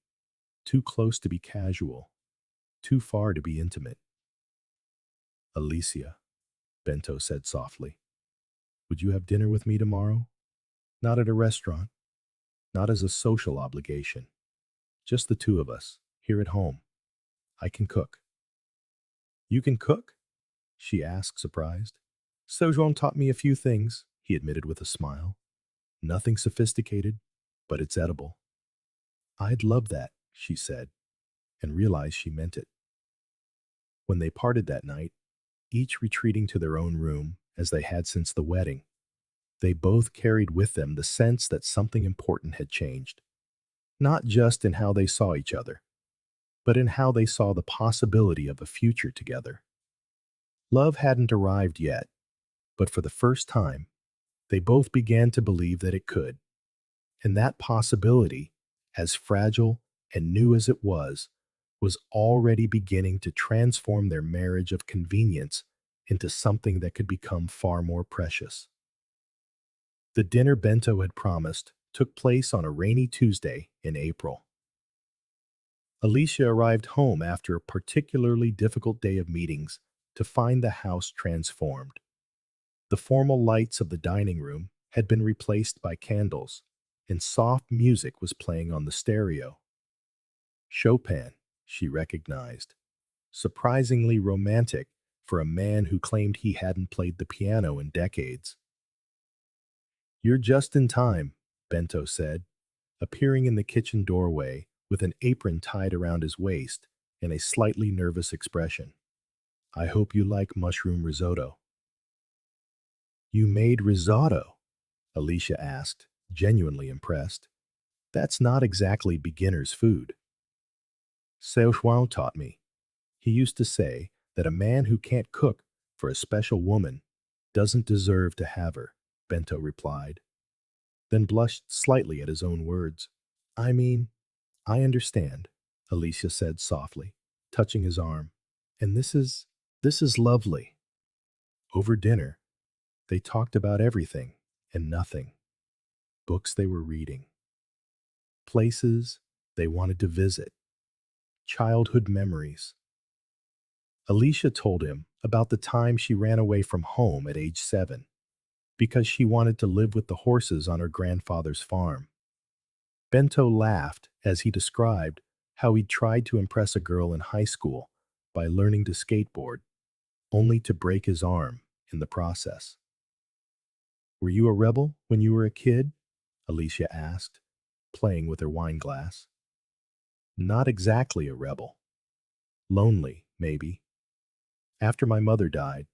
too close to be casual, too far to be intimate. "Alícia," Bento said softly, "would you have dinner with me tomorrow? Not at a restaurant, not as a social obligation. Just the two of us, here at home. I can cook." "You can cook?" she asked, surprised. "Sojuan taught me a few things," he admitted with a smile. "Nothing sophisticated, but it's edible." "I'd love that," she said, and realized she meant it. When they parted that night, each retreating to their own room as they had since the wedding, they both carried with them the sense that something important had changed, not just in how they saw each other, but in how they saw the possibility of a future together. Love hadn't arrived yet, but for the first time, they both began to believe that it could. And that possibility, as fragile and new as it was already beginning to transform their marriage of convenience into something that could become far more precious. The dinner Bento had promised took place on a rainy Tuesday in April. Alícia arrived home after a particularly difficult day of meetings to find the house transformed. The formal lights of the dining room had been replaced by candles, and soft music was playing on the stereo. Chopin, she recognized, surprisingly romantic for a man who claimed he hadn't played the piano in decades. "You're just in time," Bento said, appearing in the kitchen doorway with an apron tied around his waist and a slightly nervous expression. "I hope you like mushroom risotto." "You made risotto?" Alícia asked, genuinely impressed. "That's not exactly beginner's food." "João taught me. He used to say that a man who can't cook for a special woman doesn't deserve to have her," Bento replied, then blushed slightly at his own words. "I mean, I understand," Alícia said softly, touching his arm. "And this is lovely." Over dinner, they talked about everything and nothing. Books they were reading, places they wanted to visit, childhood memories. Alícia told him about the time she ran away from home at age 7 because she wanted to live with the horses on her grandfather's farm. Bento laughed as he described how he tried to impress a girl in high school by learning to skateboard, only to break his arm in the process. Were you a rebel when you were a kid? Alícia asked, playing with her wine glass. Not exactly a rebel. Lonely, maybe. After my mother died,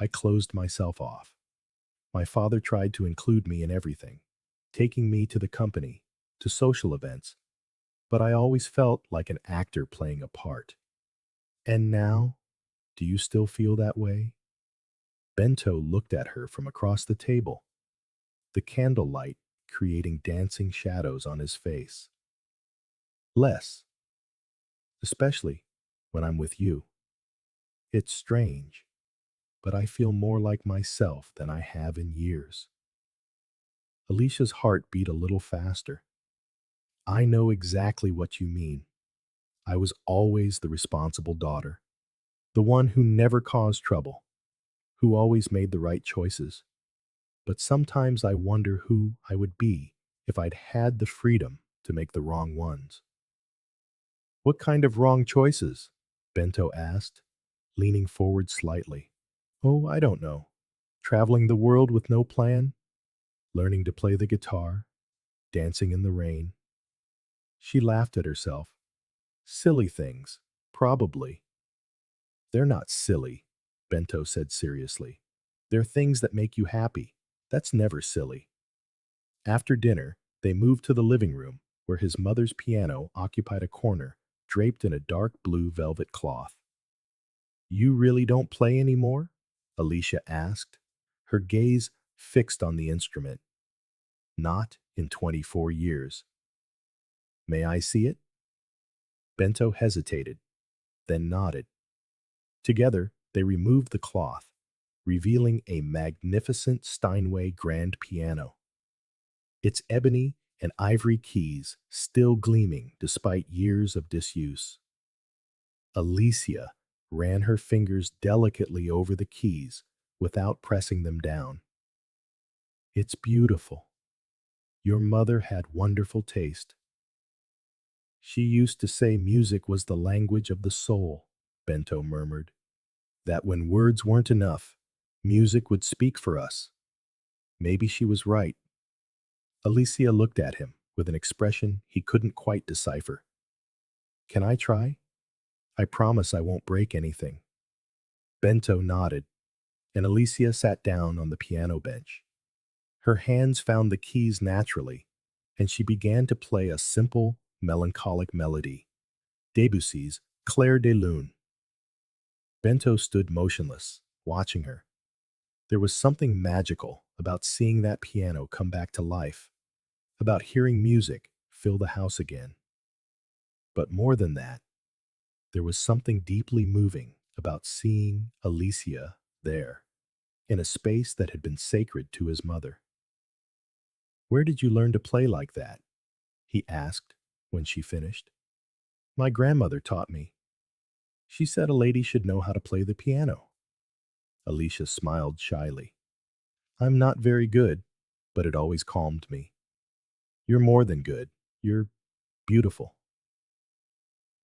I closed myself off. My father tried to include me in everything, taking me to the company, to social events, but I always felt like an actor playing a part. And now, do you still feel that way? Bento looked at her from across the table, the candlelight creating dancing shadows on his face. Less, especially when I'm with you. It's strange, but I feel more like myself than I have in years. Alicia's heart beat a little faster. I know exactly what you mean. I was always the responsible daughter, the one who never caused trouble, who always made the right choices. But sometimes I wonder who I would be if I'd had the freedom to make the wrong ones. What kind of wrong choices? Bento asked, leaning forward slightly. Oh, I don't know. Traveling the world with no plan? Learning to play the guitar? Dancing in the rain? She laughed at herself. Silly things, probably. They're not silly, Bento said seriously. They're things that make you happy. That's never silly. After dinner, they moved to the living room, where his mother's piano occupied a corner, draped in a dark blue velvet cloth. You really don't play anymore? Alícia asked, her gaze fixed on the instrument. Not in 24 years. May I see it? Bento hesitated, then nodded. Together, they removed the cloth, revealing a magnificent Steinway grand piano. Its ebony and ivory keys still gleaming despite years of disuse. Alícia ran her fingers delicately over the keys without pressing them down. It's beautiful. Your mother had wonderful taste. She used to say music was the language of the soul, Bento murmured. That when words weren't enough, music would speak for us. Maybe she was right. Alícia looked at him with an expression he couldn't quite decipher. Can I try? I promise I won't break anything. Bento nodded, and Alícia sat down on the piano bench. Her hands found the keys naturally, and she began to play a simple, melancholic melody, Debussy's Clair de Lune. Bento stood motionless, watching her. There was something magical about seeing that piano come back to life, about hearing music fill the house again. But more than that, there was something deeply moving about seeing Alícia there, in a space that had been sacred to his mother. Where did you learn to play like that? He asked when she finished. My grandmother taught me. She said a lady should know how to play the piano. Alícia smiled shyly. I'm not very good, but it always calmed me. You're more than good. You're beautiful.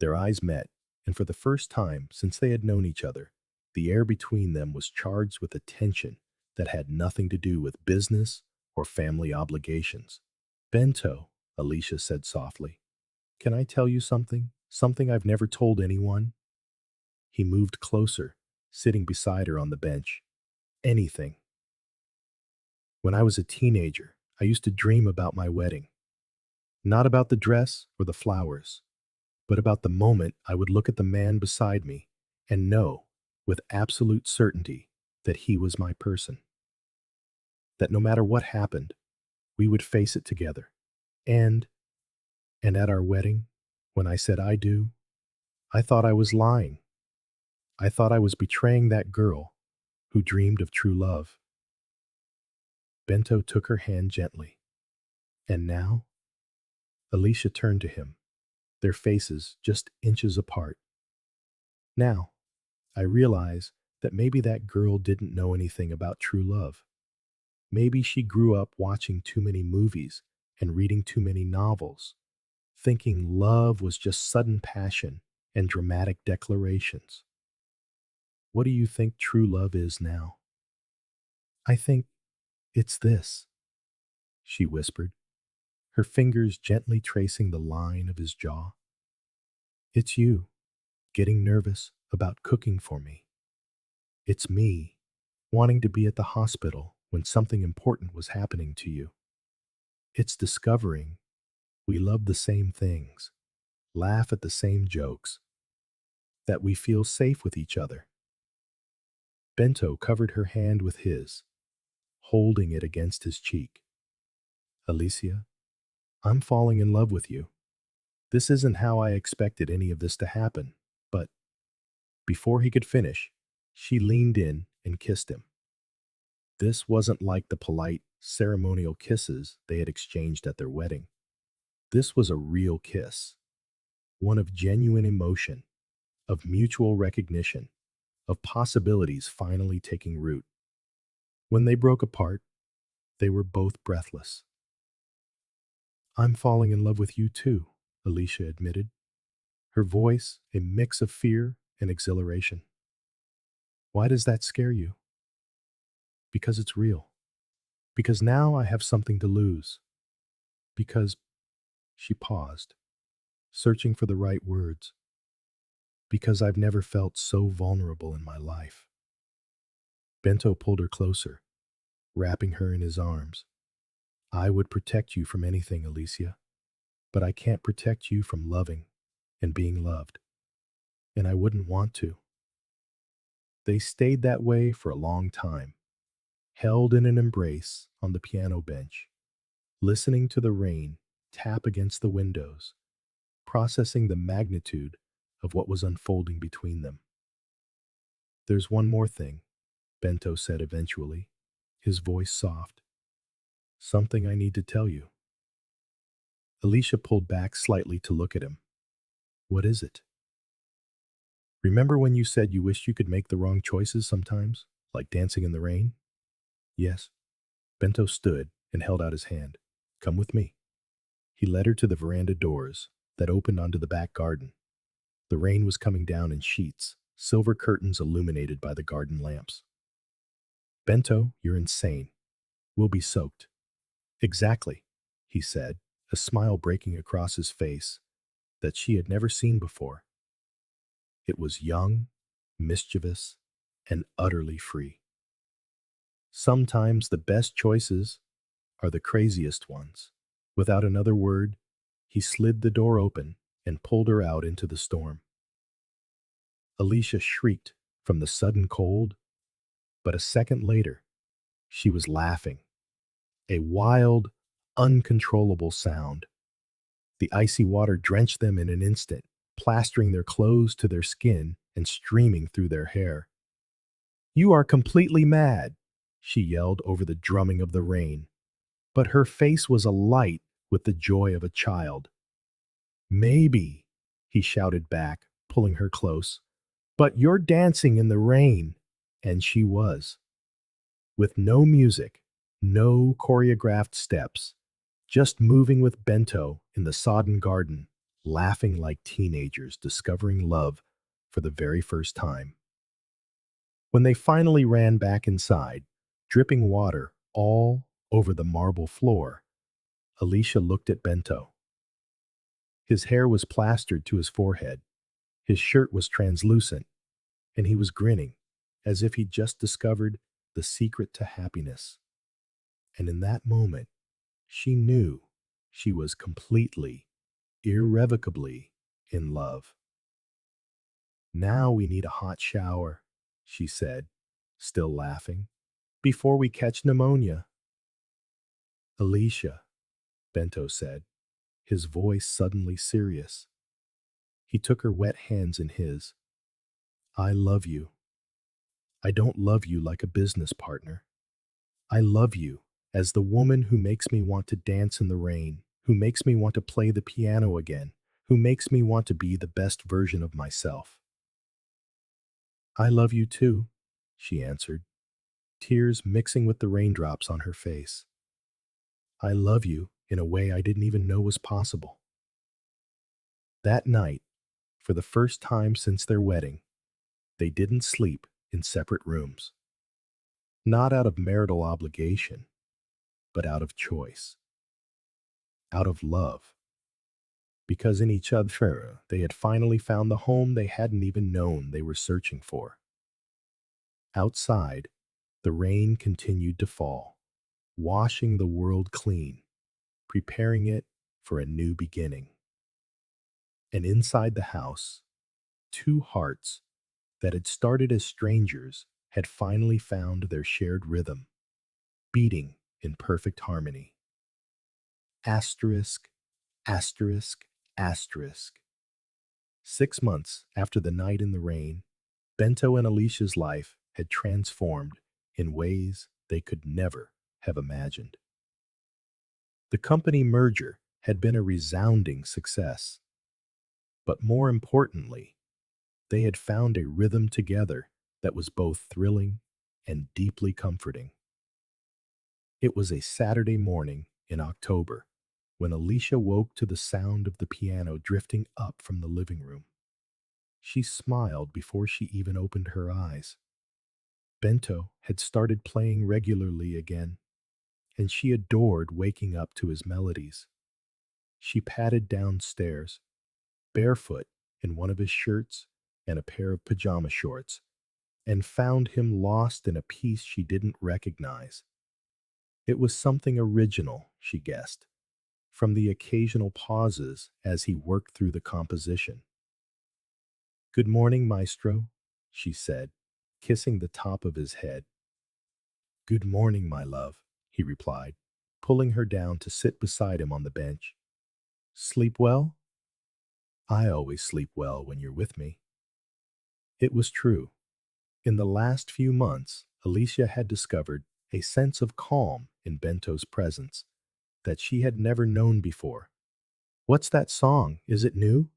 Their eyes met, and for the first time since they had known each other, the air between them was charged with a tension that had nothing to do with business or family obligations. Bento, Alícia said softly, can I tell you something? Something I've never told anyone? He moved closer, sitting beside her on the bench. Anything. When I was a teenager, I used to dream about my wedding. Not about the dress or the flowers, but about the moment I would look at the man beside me and know, with absolute certainty, that he was my person. That no matter what happened, we would face it together. And at our wedding, when I said I do, I thought I was lying. I thought I was betraying that girl who dreamed of true love. Bento took her hand gently. And now? Alícia turned to him, their faces just inches apart. Now, I realize that maybe that girl didn't know anything about true love. Maybe she grew up watching too many movies and reading too many novels, thinking love was just sudden passion and dramatic declarations. What do you think true love is now? I think it's this, she whispered, her fingers gently tracing the line of his jaw. It's you, getting nervous about cooking for me. It's me, wanting to be at the hospital when something important was happening to you. It's discovering we love the same things, laugh at the same jokes, that we feel safe with each other. Bento covered her hand with his, holding it against his cheek. Alícia, I'm falling in love with you. This isn't how I expected any of this to happen, but before he could finish, she leaned in and kissed him. This wasn't like the polite, ceremonial kisses they had exchanged at their wedding. This was a real kiss, one of genuine emotion, of mutual recognition, of possibilities finally taking root. When they broke apart, they were both breathless. I'm falling in love with you too, Alícia admitted, her voice a mix of fear and exhilaration. Why does that scare you? Because it's real. Because now I have something to lose. Because she paused, searching for the right words. Because I've never felt so vulnerable in my life. Bento pulled her closer, wrapping her in his arms. I would protect you from anything, Alícia, but I can't protect you from loving and being loved. And I wouldn't want to. They stayed that way for a long time, held in an embrace on the piano bench, listening to the rain tap against the windows, processing the magnitude of what was unfolding between them. There's one more thing, Bento said eventually, his voice soft. Something I need to tell you. Alícia pulled back slightly to look at him. What is it? Remember when you said you wished you could make the wrong choices sometimes, like dancing in the rain? Yes. Bento stood and held out his hand. Come with me. He led her to the veranda doors that opened onto the back garden. The rain was coming down in sheets, silver curtains illuminated by the garden lamps. Bento, you're insane. We'll be soaked. Exactly, he said, a smile breaking across his face that she had never seen before. It was young, mischievous, and utterly free. Sometimes the best choices are the craziest ones. Without another word, he slid the door open and pulled her out into the storm. Alícia shrieked from the sudden cold, but a second later, she was laughing. A wild, uncontrollable sound. The icy water drenched them in an instant, plastering their clothes to their skin and streaming through their hair. You are completely mad, she yelled over the drumming of the rain. But her face was alight with the joy of a child. Maybe, he shouted back, pulling her close, but you're dancing in the rain. And she was. With no music, no choreographed steps, just moving with Bento in the sodden garden, laughing like teenagers discovering love for the very first time. When they finally ran back inside, dripping water all over the marble floor, Alícia looked at Bento. His hair was plastered to his forehead, his shirt was translucent, and he was grinning as if he'd just discovered the secret to happiness. And in that moment, she knew she was completely, irrevocably in love. Now we need a hot shower, she said, still laughing, before we catch pneumonia. Alícia, Bento said, his voice suddenly serious. He took her wet hands in his. I love you. I don't love you like a business partner. I love you as the woman who makes me want to dance in the rain, who makes me want to play the piano again, who makes me want to be the best version of myself. I love you too, she answered, tears mixing with the raindrops on her face. I love you in a way I didn't even know was possible. That night, for the first time since their wedding, they didn't sleep in separate rooms. Not out of marital obligation, but out of choice, out of love. Because in each other, they had finally found the home they hadn't even known they were searching for. Outside, the rain continued to fall, washing the world clean, preparing it for a new beginning. And inside the house, two hearts that had started as strangers had finally found their shared rhythm, beating in perfect harmony. Asterisk, asterisk, asterisk. 6 months after the night in the rain, Bento and Alicia's life had transformed in ways they could never have imagined. The company merger had been a resounding success, but more importantly, they had found a rhythm together that was both thrilling and deeply comforting. It was a Saturday morning in October when Alicia woke to the sound of the piano drifting up from the living room. She smiled before she even opened her eyes. Bento had started playing regularly again, and she adored waking up to his melodies. She padded downstairs, barefoot in one of his shirts and a pair of pajama shorts, and found him lost in a piece she didn't recognize. It was something original, she guessed, from the occasional pauses as he worked through the composition. "Good morning, maestro," she said, kissing the top of his head. "Good morning, my love," he replied, pulling her down to sit beside him on the bench. "Sleep well?" "I always sleep well when you're with me." It was true. In the last few months, Alicia had discovered a sense of calm in Bento's presence that she had never known before. "What's that song? Is it new?"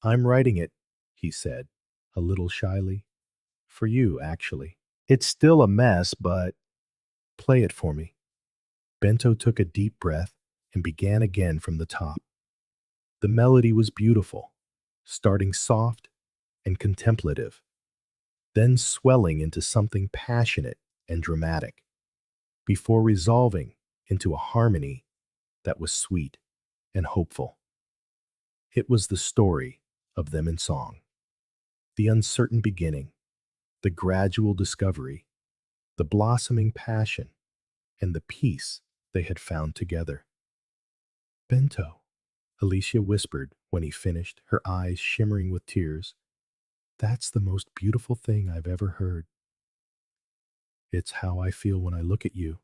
"I'm writing it," he said, a little shyly. "For you, actually. It's still a mess, but play it for me." Bento took a deep breath and began again from the top. The melody was beautiful, starting soft and contemplative, then swelling into something passionate and dramatic, before resolving into a harmony that was sweet and hopeful. It was the story of them in song, the uncertain beginning, the gradual discovery, the blossoming passion, and the peace they had found together. "Bento," Alicia whispered when he finished, her eyes shimmering with tears, "that's the most beautiful thing I've ever heard." "It's how I feel when I look at you,"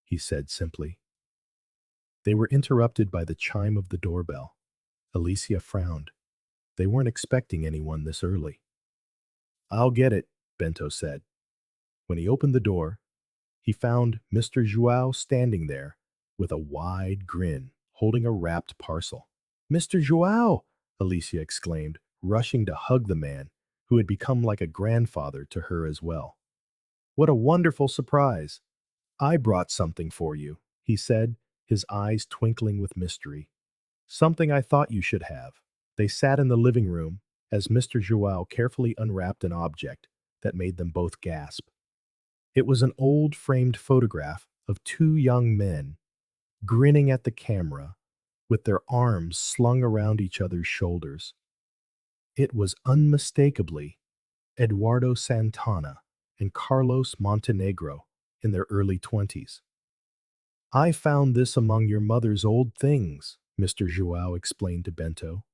he said simply. They were interrupted by the chime of the doorbell. Alicia frowned. They weren't expecting anyone this early. "I'll get it," Bento said. When he opened the door, he found Mr. Joao standing there with a wide grin, holding a wrapped parcel. "Mr. Joao!" Alicia exclaimed, rushing to hug the man, who had become like a grandfather to her as well. "What a wonderful surprise! I brought something for you," he said, his eyes twinkling with mystery. "Something I thought you should have." They sat in the living room as Mr. Joao carefully unwrapped an object that made them both gasp. It was an old framed photograph of two young men grinning at the camera with their arms slung around each other's shoulders. It was unmistakably Eduardo Santana and Carlos Montenegro in their early 20s. "I found this among your mother's old things," Mr. Joao explained to Bento.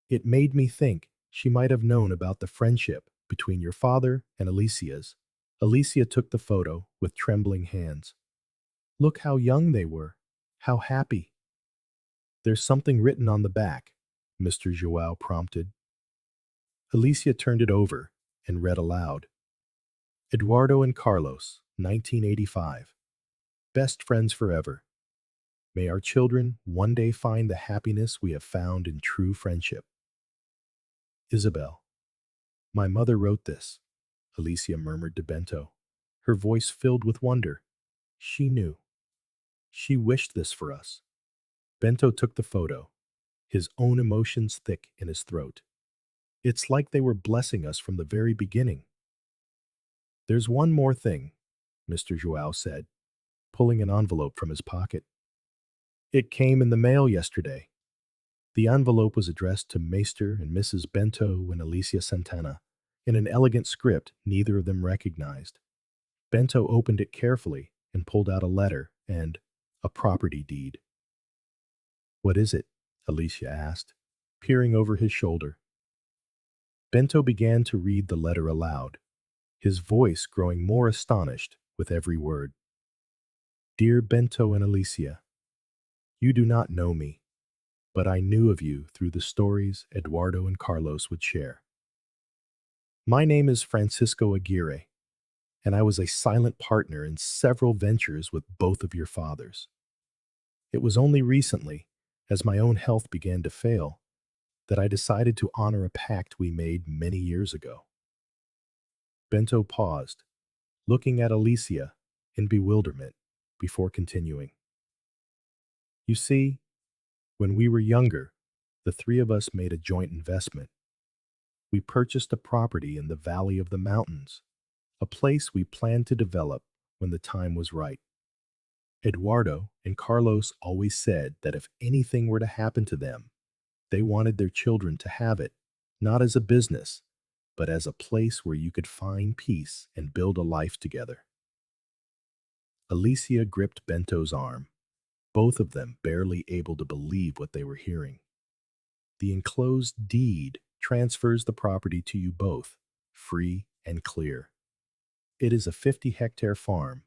"It made me think she might have known about the friendship between your father and Alicia's." Alicia took the photo with trembling hands. "Look how young they were, how happy." "There's something written on the back," Mr. Joao prompted. Alicia turned it over and read aloud. "Eduardo and Carlos, 1985. Best friends forever. May our children one day find the happiness we have found in true friendship. Isabel." "My mother wrote this," Alicia murmured to Bento, her voice filled with wonder. "She knew. She wished this for us." Bento took the photo, his own emotions thick in his throat. It's like they were blessing us from the very beginning. There's one more thing, Mr. Joao said, pulling an envelope from his pocket. It came in the mail yesterday. The envelope was addressed to Maester and Mrs. Bento and Alícia Santana, in an elegant script neither of them recognized. Bento opened it carefully and pulled out a letter and a property deed. What is it? Alícia asked, peering over his shoulder. Bento began to read the letter aloud, his voice growing more astonished with every word. Dear Bento and Alícia, you do not know me, but I knew of you through the stories Eduardo and Carlos would share. My name is Francisco Aguirre, and I was a silent partner in several ventures with both of your fathers. It was only recently, as my own health began to fail, that I decided to honor a pact we made many years ago. Bento paused, looking at Alícia in bewilderment before continuing. You see, when we were younger, the three of us made a joint investment. We purchased a property in the Valley of the Mountains, a place we planned to develop when the time was right. Eduardo and Carlos always said that if anything were to happen to them, they wanted their children to have it, not as a business, but as a place where you could find peace and build a life together. Alícia gripped Bento's arm, both of them barely able to believe what they were hearing. The enclosed deed transfers the property to you both, free and clear. It is a 50-hectare farm,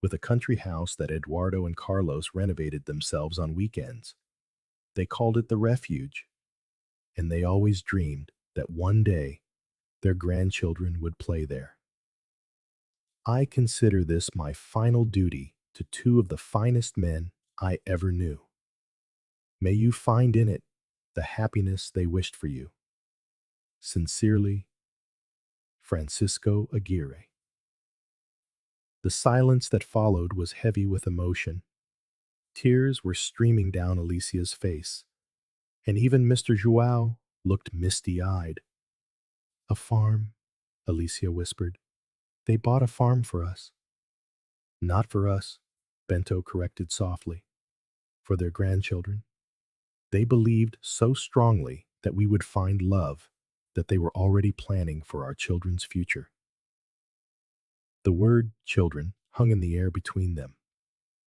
with a country house that Eduardo and Carlos renovated themselves on weekends. They called it the Refuge, and they always dreamed that one day their grandchildren would play there. I consider this my final duty to two of the finest men I ever knew. May you find in it the happiness they wished for you. Sincerely, Francisco Aguirre. The silence that followed was heavy with emotion. Tears were streaming down Alicia's face, and even Mr. Joao looked misty-eyed. A farm, Alícia whispered. They bought a farm for us. Not for us, Bento corrected softly. For their grandchildren. They believed so strongly that we would find love that they were already planning for our children's future. The word children hung in the air between them,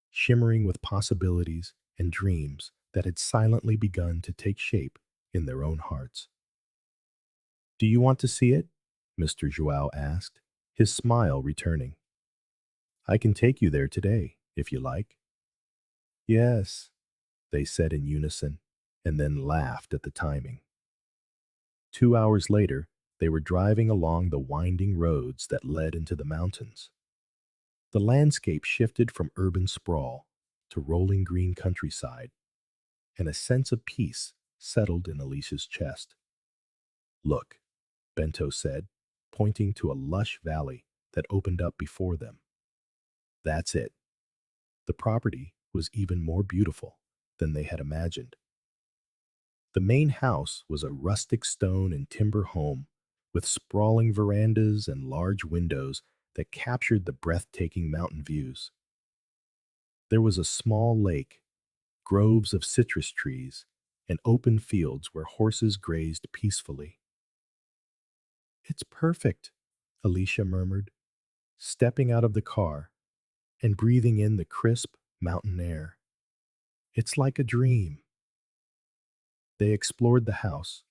shimmering with possibilities and dreams that had silently begun to take shape in their own hearts. Do you want to see it? Mr. Joao asked, his smile returning. I can take you there today, if you like. Yes, they said in unison, and then laughed at the timing. 2 hours later, they were driving along the winding roads that led into the mountains. The landscape shifted from urban sprawl to rolling green countryside, and a sense of peace settled in Alicia's chest. Look, Bento said, pointing to a lush valley that opened up before them. That's it. The property was even more beautiful than they had imagined. The main house was a rustic stone and timber home with sprawling verandas and large windows that captured the breathtaking mountain views. There was a small lake, groves of citrus trees, and open fields where horses grazed peacefully. It's perfect, Alícia murmured, stepping out of the car and breathing in the crisp mountain air. It's like a dream. They explored the house,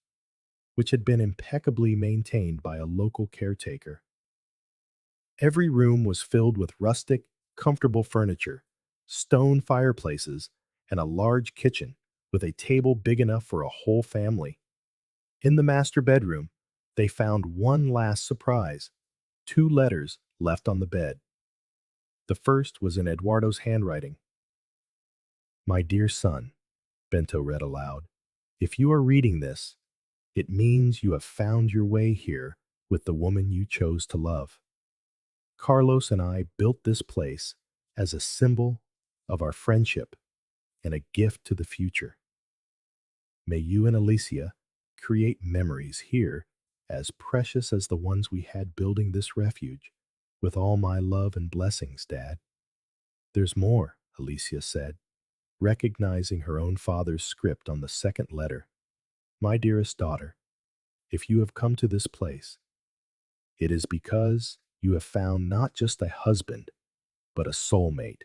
which had been impeccably maintained by a local caretaker. Every room was filled with rustic, comfortable furniture, stone fireplaces, and a large kitchen with a table big enough for a whole family. In the master bedroom, they found one last surprise: 2 letters left on the bed. The first was in Eduardo's handwriting. My dear son, Bento read aloud, if you are reading this, it means you have found your way here with the woman you chose to love. Carlos and I built this place as a symbol of our friendship and a gift to the future. May you and Alícia create memories here as precious as the ones we had building this refuge. With all my love and blessings, Dad. There's more, Alícia said, recognizing her own father's script on the second letter. My dearest daughter, if you have come to this place, it is because you have found not just a husband, but a soulmate.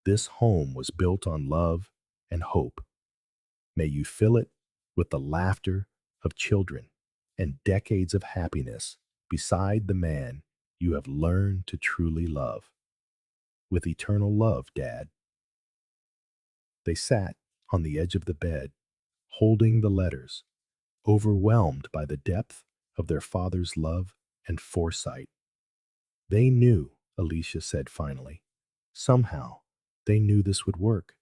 This home was built on love and hope. May you fill it with the laughter of children and decades of happiness beside the man you have learned to truly love. With eternal love, Dad. They sat on the edge of the bed, holding the letters, overwhelmed by the depth of their father's love and foresight. They knew, Alícia said finally. Somehow, they knew this would work.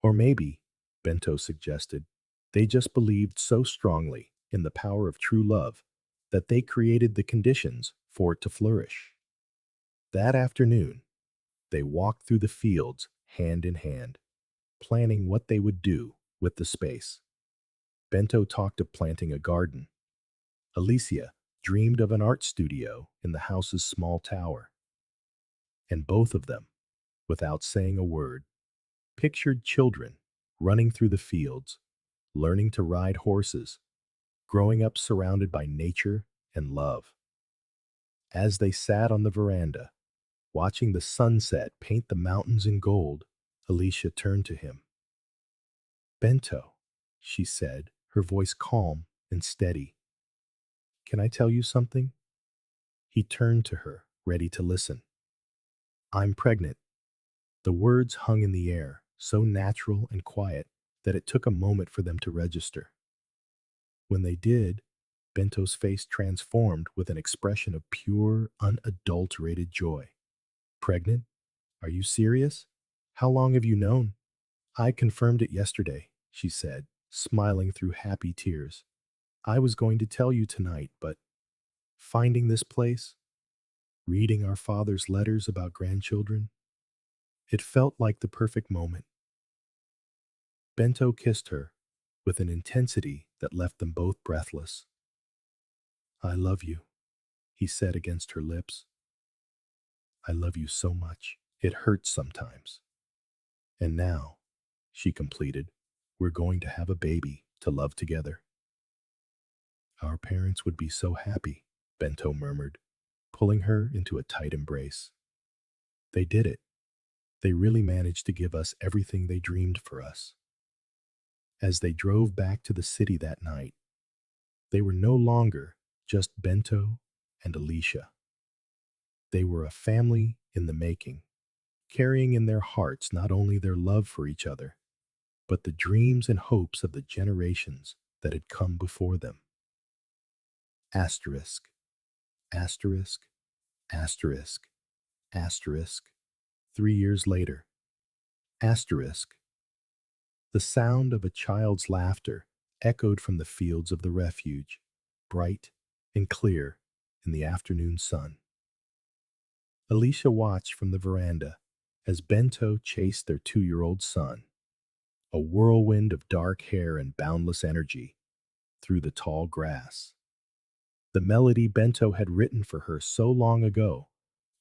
Or maybe, Bento suggested, they just believed so strongly in the power of true love that they created the conditions for it to flourish. That afternoon, they walked through the fields hand in hand, planning what they would do with the space. Bento talked of planting a garden. Alícia dreamed of an art studio in the house's small tower. And both of them, without saying a word, pictured children running through the fields, learning to ride horses, growing up surrounded by nature and love. As they sat on the veranda, watching the sunset paint the mountains in gold, Alícia turned to him. Bento, she said, her voice calm and steady. Can I tell you something? He turned to her, ready to listen. I'm pregnant. The words hung in the air, so natural and quiet that it took a moment for them to register. When they did, Bento's face transformed with an expression of pure, unadulterated joy. Pregnant? Are you serious? How long have you known? I confirmed it yesterday, she said, smiling through happy tears. I was going to tell you tonight, but finding this place, reading our father's letters about grandchildren, it felt like the perfect moment. Bento kissed her with an intensity that left them both breathless. I love you, he said against her lips. I love you so much. It hurts sometimes. And now, she completed, we're going to have a baby to love together. Our parents would be so happy, Bento murmured, pulling her into a tight embrace. They did it. They really managed to give us everything they dreamed for us. As they drove back to the city that night, they were no longer just Bento and Alícia. They were a family in the making, carrying in their hearts not only their love for each other, but the dreams and hopes of the generations that had come before them. Asterisk, asterisk, asterisk, asterisk. 3 years later. Asterisk. The sound of a child's laughter echoed from the fields of the refuge, bright and clear in the afternoon sun. Alícia watched from the veranda as Bento chased their 2-year-old son, a whirlwind of dark hair and boundless energy, through the tall grass. The melody Bento had written for her so long ago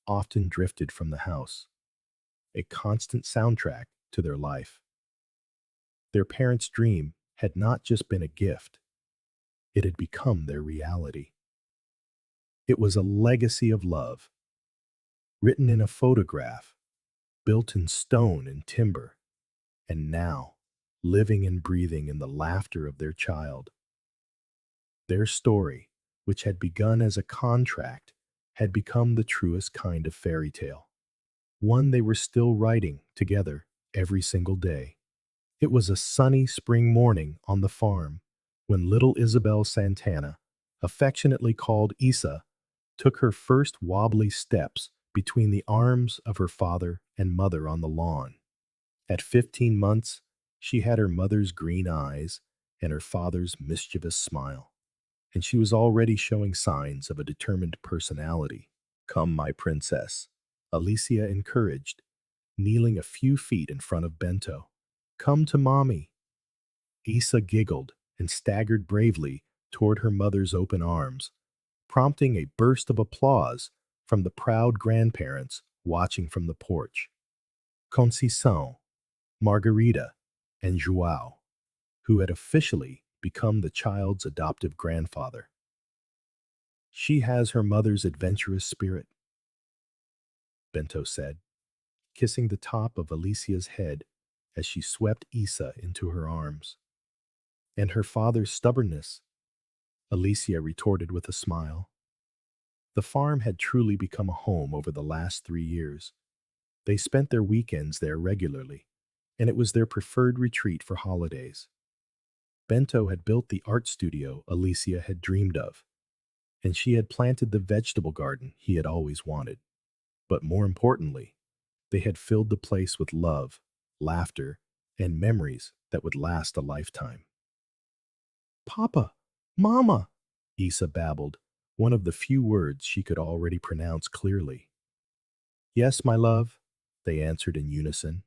often drifted from the house, a constant soundtrack to their life. Their parents' dream had not just been a gift, it had become their reality. It was a legacy of love, written in a photograph, built in stone and timber, and now living and breathing in the laughter of their child. Their story, which had begun as a contract, had become the truest kind of fairy tale, one they were still writing together every single day. It was a sunny spring morning on the farm when little Isabel Santana, affectionately called Isa, took her first wobbly steps between the arms of her father and mother on the lawn. At 15 months, she had her mother's green eyes and her father's mischievous smile, and she was already showing signs of a determined personality. Come, my princess, Alícia encouraged, kneeling a few feet in front of Bento. Come to mommy. Issa giggled and staggered bravely toward her mother's open arms, prompting a burst of applause from the proud grandparents watching from the porch. Conceição, Margarita, and João, who had officially become the child's adoptive grandfather. She has her mother's adventurous spirit, Bento said, kissing the top of Alicia's head as she swept Issa into her arms. And her father's stubbornness, Alícia retorted with a smile. The farm had truly become a home over the last 3 years. They spent their weekends there regularly, and it was their preferred retreat for holidays. Bento had built the art studio Alícia had dreamed of, and she had planted the vegetable garden he had always wanted. But more importantly, they had filled the place with love, laughter, and memories that would last a lifetime. Papa, Mama, Issa babbled, one of the few words she could already pronounce clearly. Yes, my love, they answered in unison,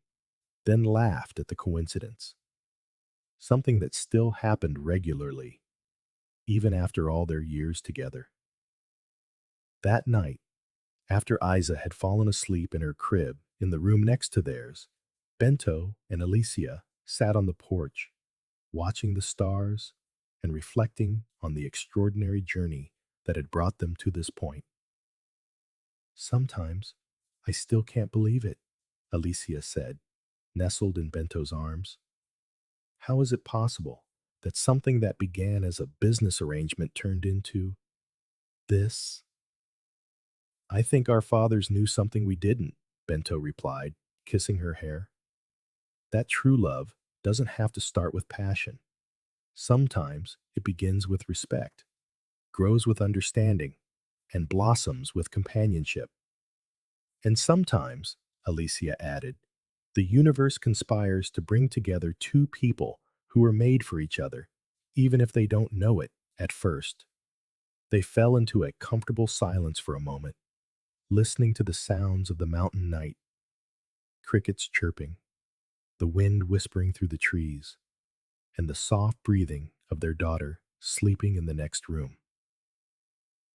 then laughed at the coincidence. Something that still happened regularly, even after all their years together. That night, after Isa had fallen asleep in her crib in the room next to theirs, Bento and Alícia sat on the porch, watching the stars and reflecting on the extraordinary journey that had brought them to this point. Sometimes I still can't believe it, Alícia said, nestled in Bento's arms. How is it possible that something that began as a business arrangement turned into this? I think our fathers knew something we didn't, Bento replied, kissing her hair. That true love doesn't have to start with passion. Sometimes it begins with respect, grows with understanding, and blossoms with companionship. And sometimes, Alícia added, the universe conspires to bring together two people who are made for each other, even if they don't know it at first. They fell into a comfortable silence for a moment, listening to the sounds of the mountain night, crickets chirping, the wind whispering through the trees, and the soft breathing of their daughter sleeping in the next room.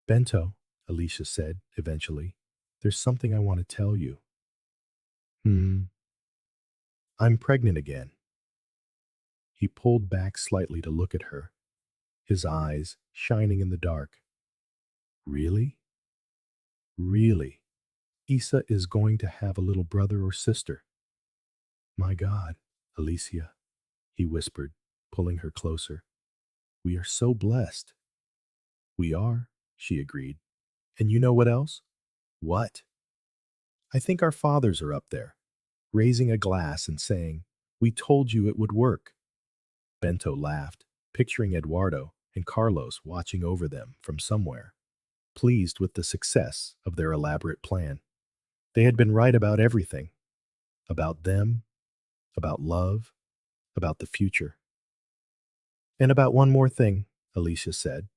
Bento, Alícia said eventually, there's something I want to tell you. I'm pregnant again. He pulled back slightly to look at her, his eyes shining in the dark. Really? Really? Issa is going to have a little brother or sister. My God, Alícia, he whispered, pulling her closer. We are so blessed. We are, she agreed. And you know what else? What? I think our fathers are up there, raising a glass and saying, we told you it would work. Bento laughed, picturing Eduardo and Carlos watching over them from somewhere, pleased with the success of their elaborate plan. They had been right about everything. About them, about love, about the future. And about one more thing, Alícia said,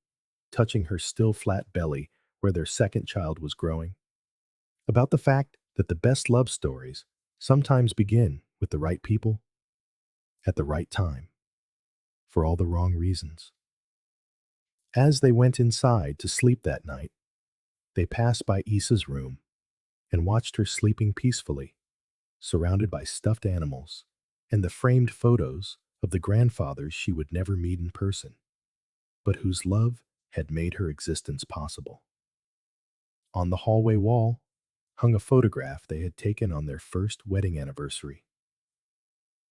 touching her still flat belly where their second child was growing. About the fact that the best love stories sometimes begin with the right people, at the right time, for all the wrong reasons. As they went inside to sleep that night, they passed by Issa's room and watched her sleeping peacefully, surrounded by stuffed animals and the framed photos of the grandfathers she would never meet in person, but whose love had made her existence possible. On the hallway wall hung a photograph they had taken on their first wedding anniversary.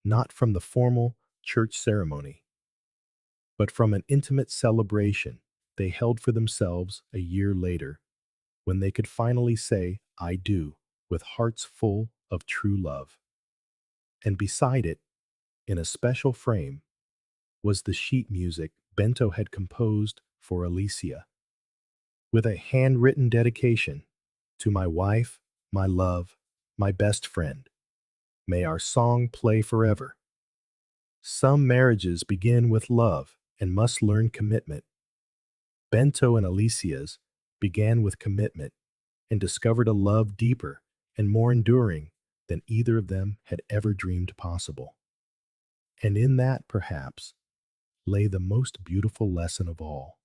Not from the formal church ceremony, but from an intimate celebration they held for themselves a year later, when they could finally say, I do, with hearts full of true love. And beside it, in a special frame, was the sheet music Bento had composed for Alícia, with a handwritten dedication to my wife, my love, my best friend. May our song play forever. Some marriages begin with love and must learn commitment. Bento and Alícia's began with commitment and discovered a love deeper and more enduring than either of them had ever dreamed possible. And in that, perhaps, lay the most beautiful lesson of all,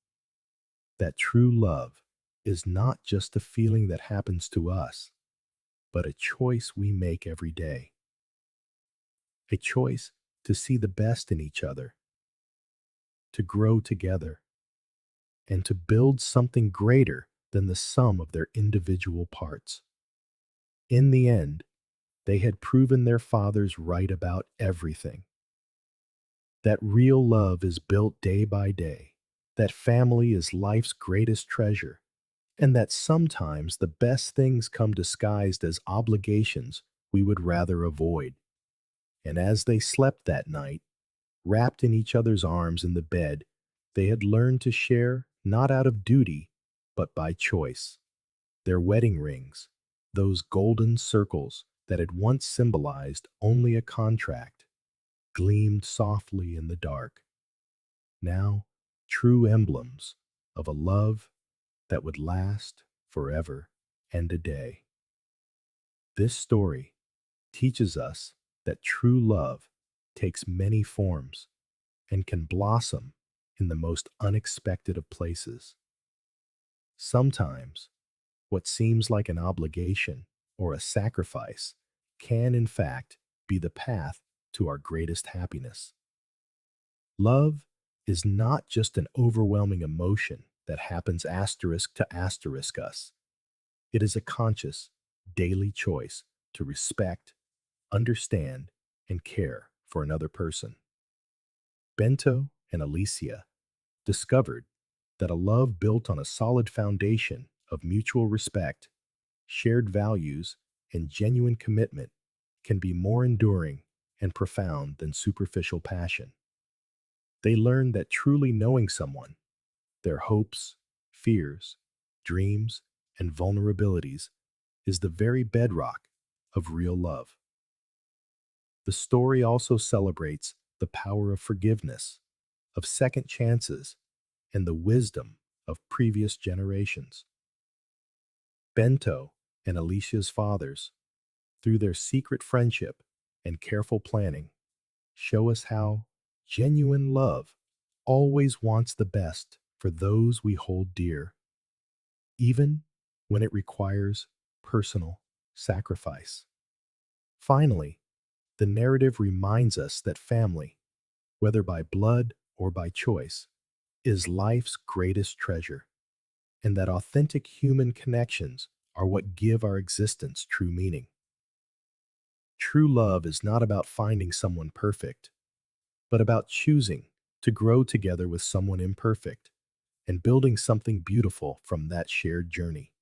that true love is not just a feeling that happens to us, but a choice we make every day, a choice to see the best in each other, to grow together, and to build something greater than the sum of their individual parts. In the end, they had proven their fathers right about everything. That real love is built day by day, that family is life's greatest treasure, and that sometimes the best things come disguised as obligations we would rather avoid. And as they slept that night, wrapped in each other's arms in the bed, they had learned to share not out of duty, but by choice. Their wedding rings, those golden circles that had once symbolized only a contract, gleamed softly in the dark, now true emblems of a love that would last forever and a day. This story teaches us that true love takes many forms and can blossom in the most unexpected of places. Sometimes, what seems like an obligation or a sacrifice can, in fact, be the path to our greatest happiness. Love is not just an overwhelming emotion that happens asterisk to asterisk us. It is a conscious, daily choice to respect, understand, and care for another person. Bento and Alícia discovered that a love built on a solid foundation of mutual respect, shared values, and genuine commitment can be more enduring and profound than superficial passion. They learned that truly knowing someone, their hopes, fears, dreams, and vulnerabilities, is the very bedrock of real love. The story also celebrates the power of forgiveness, of second chances, and the wisdom of previous generations. Bento and Alicia's fathers, through their secret friendship and careful planning, show us how genuine love always wants the best for those we hold dear, even when it requires personal sacrifice. Finally, the narrative reminds us that family, whether by blood or by choice, is life's greatest treasure, and that authentic human connections are what give our existence true meaning. True love is not about finding someone perfect, but about choosing to grow together with someone imperfect and building something beautiful from that shared journey.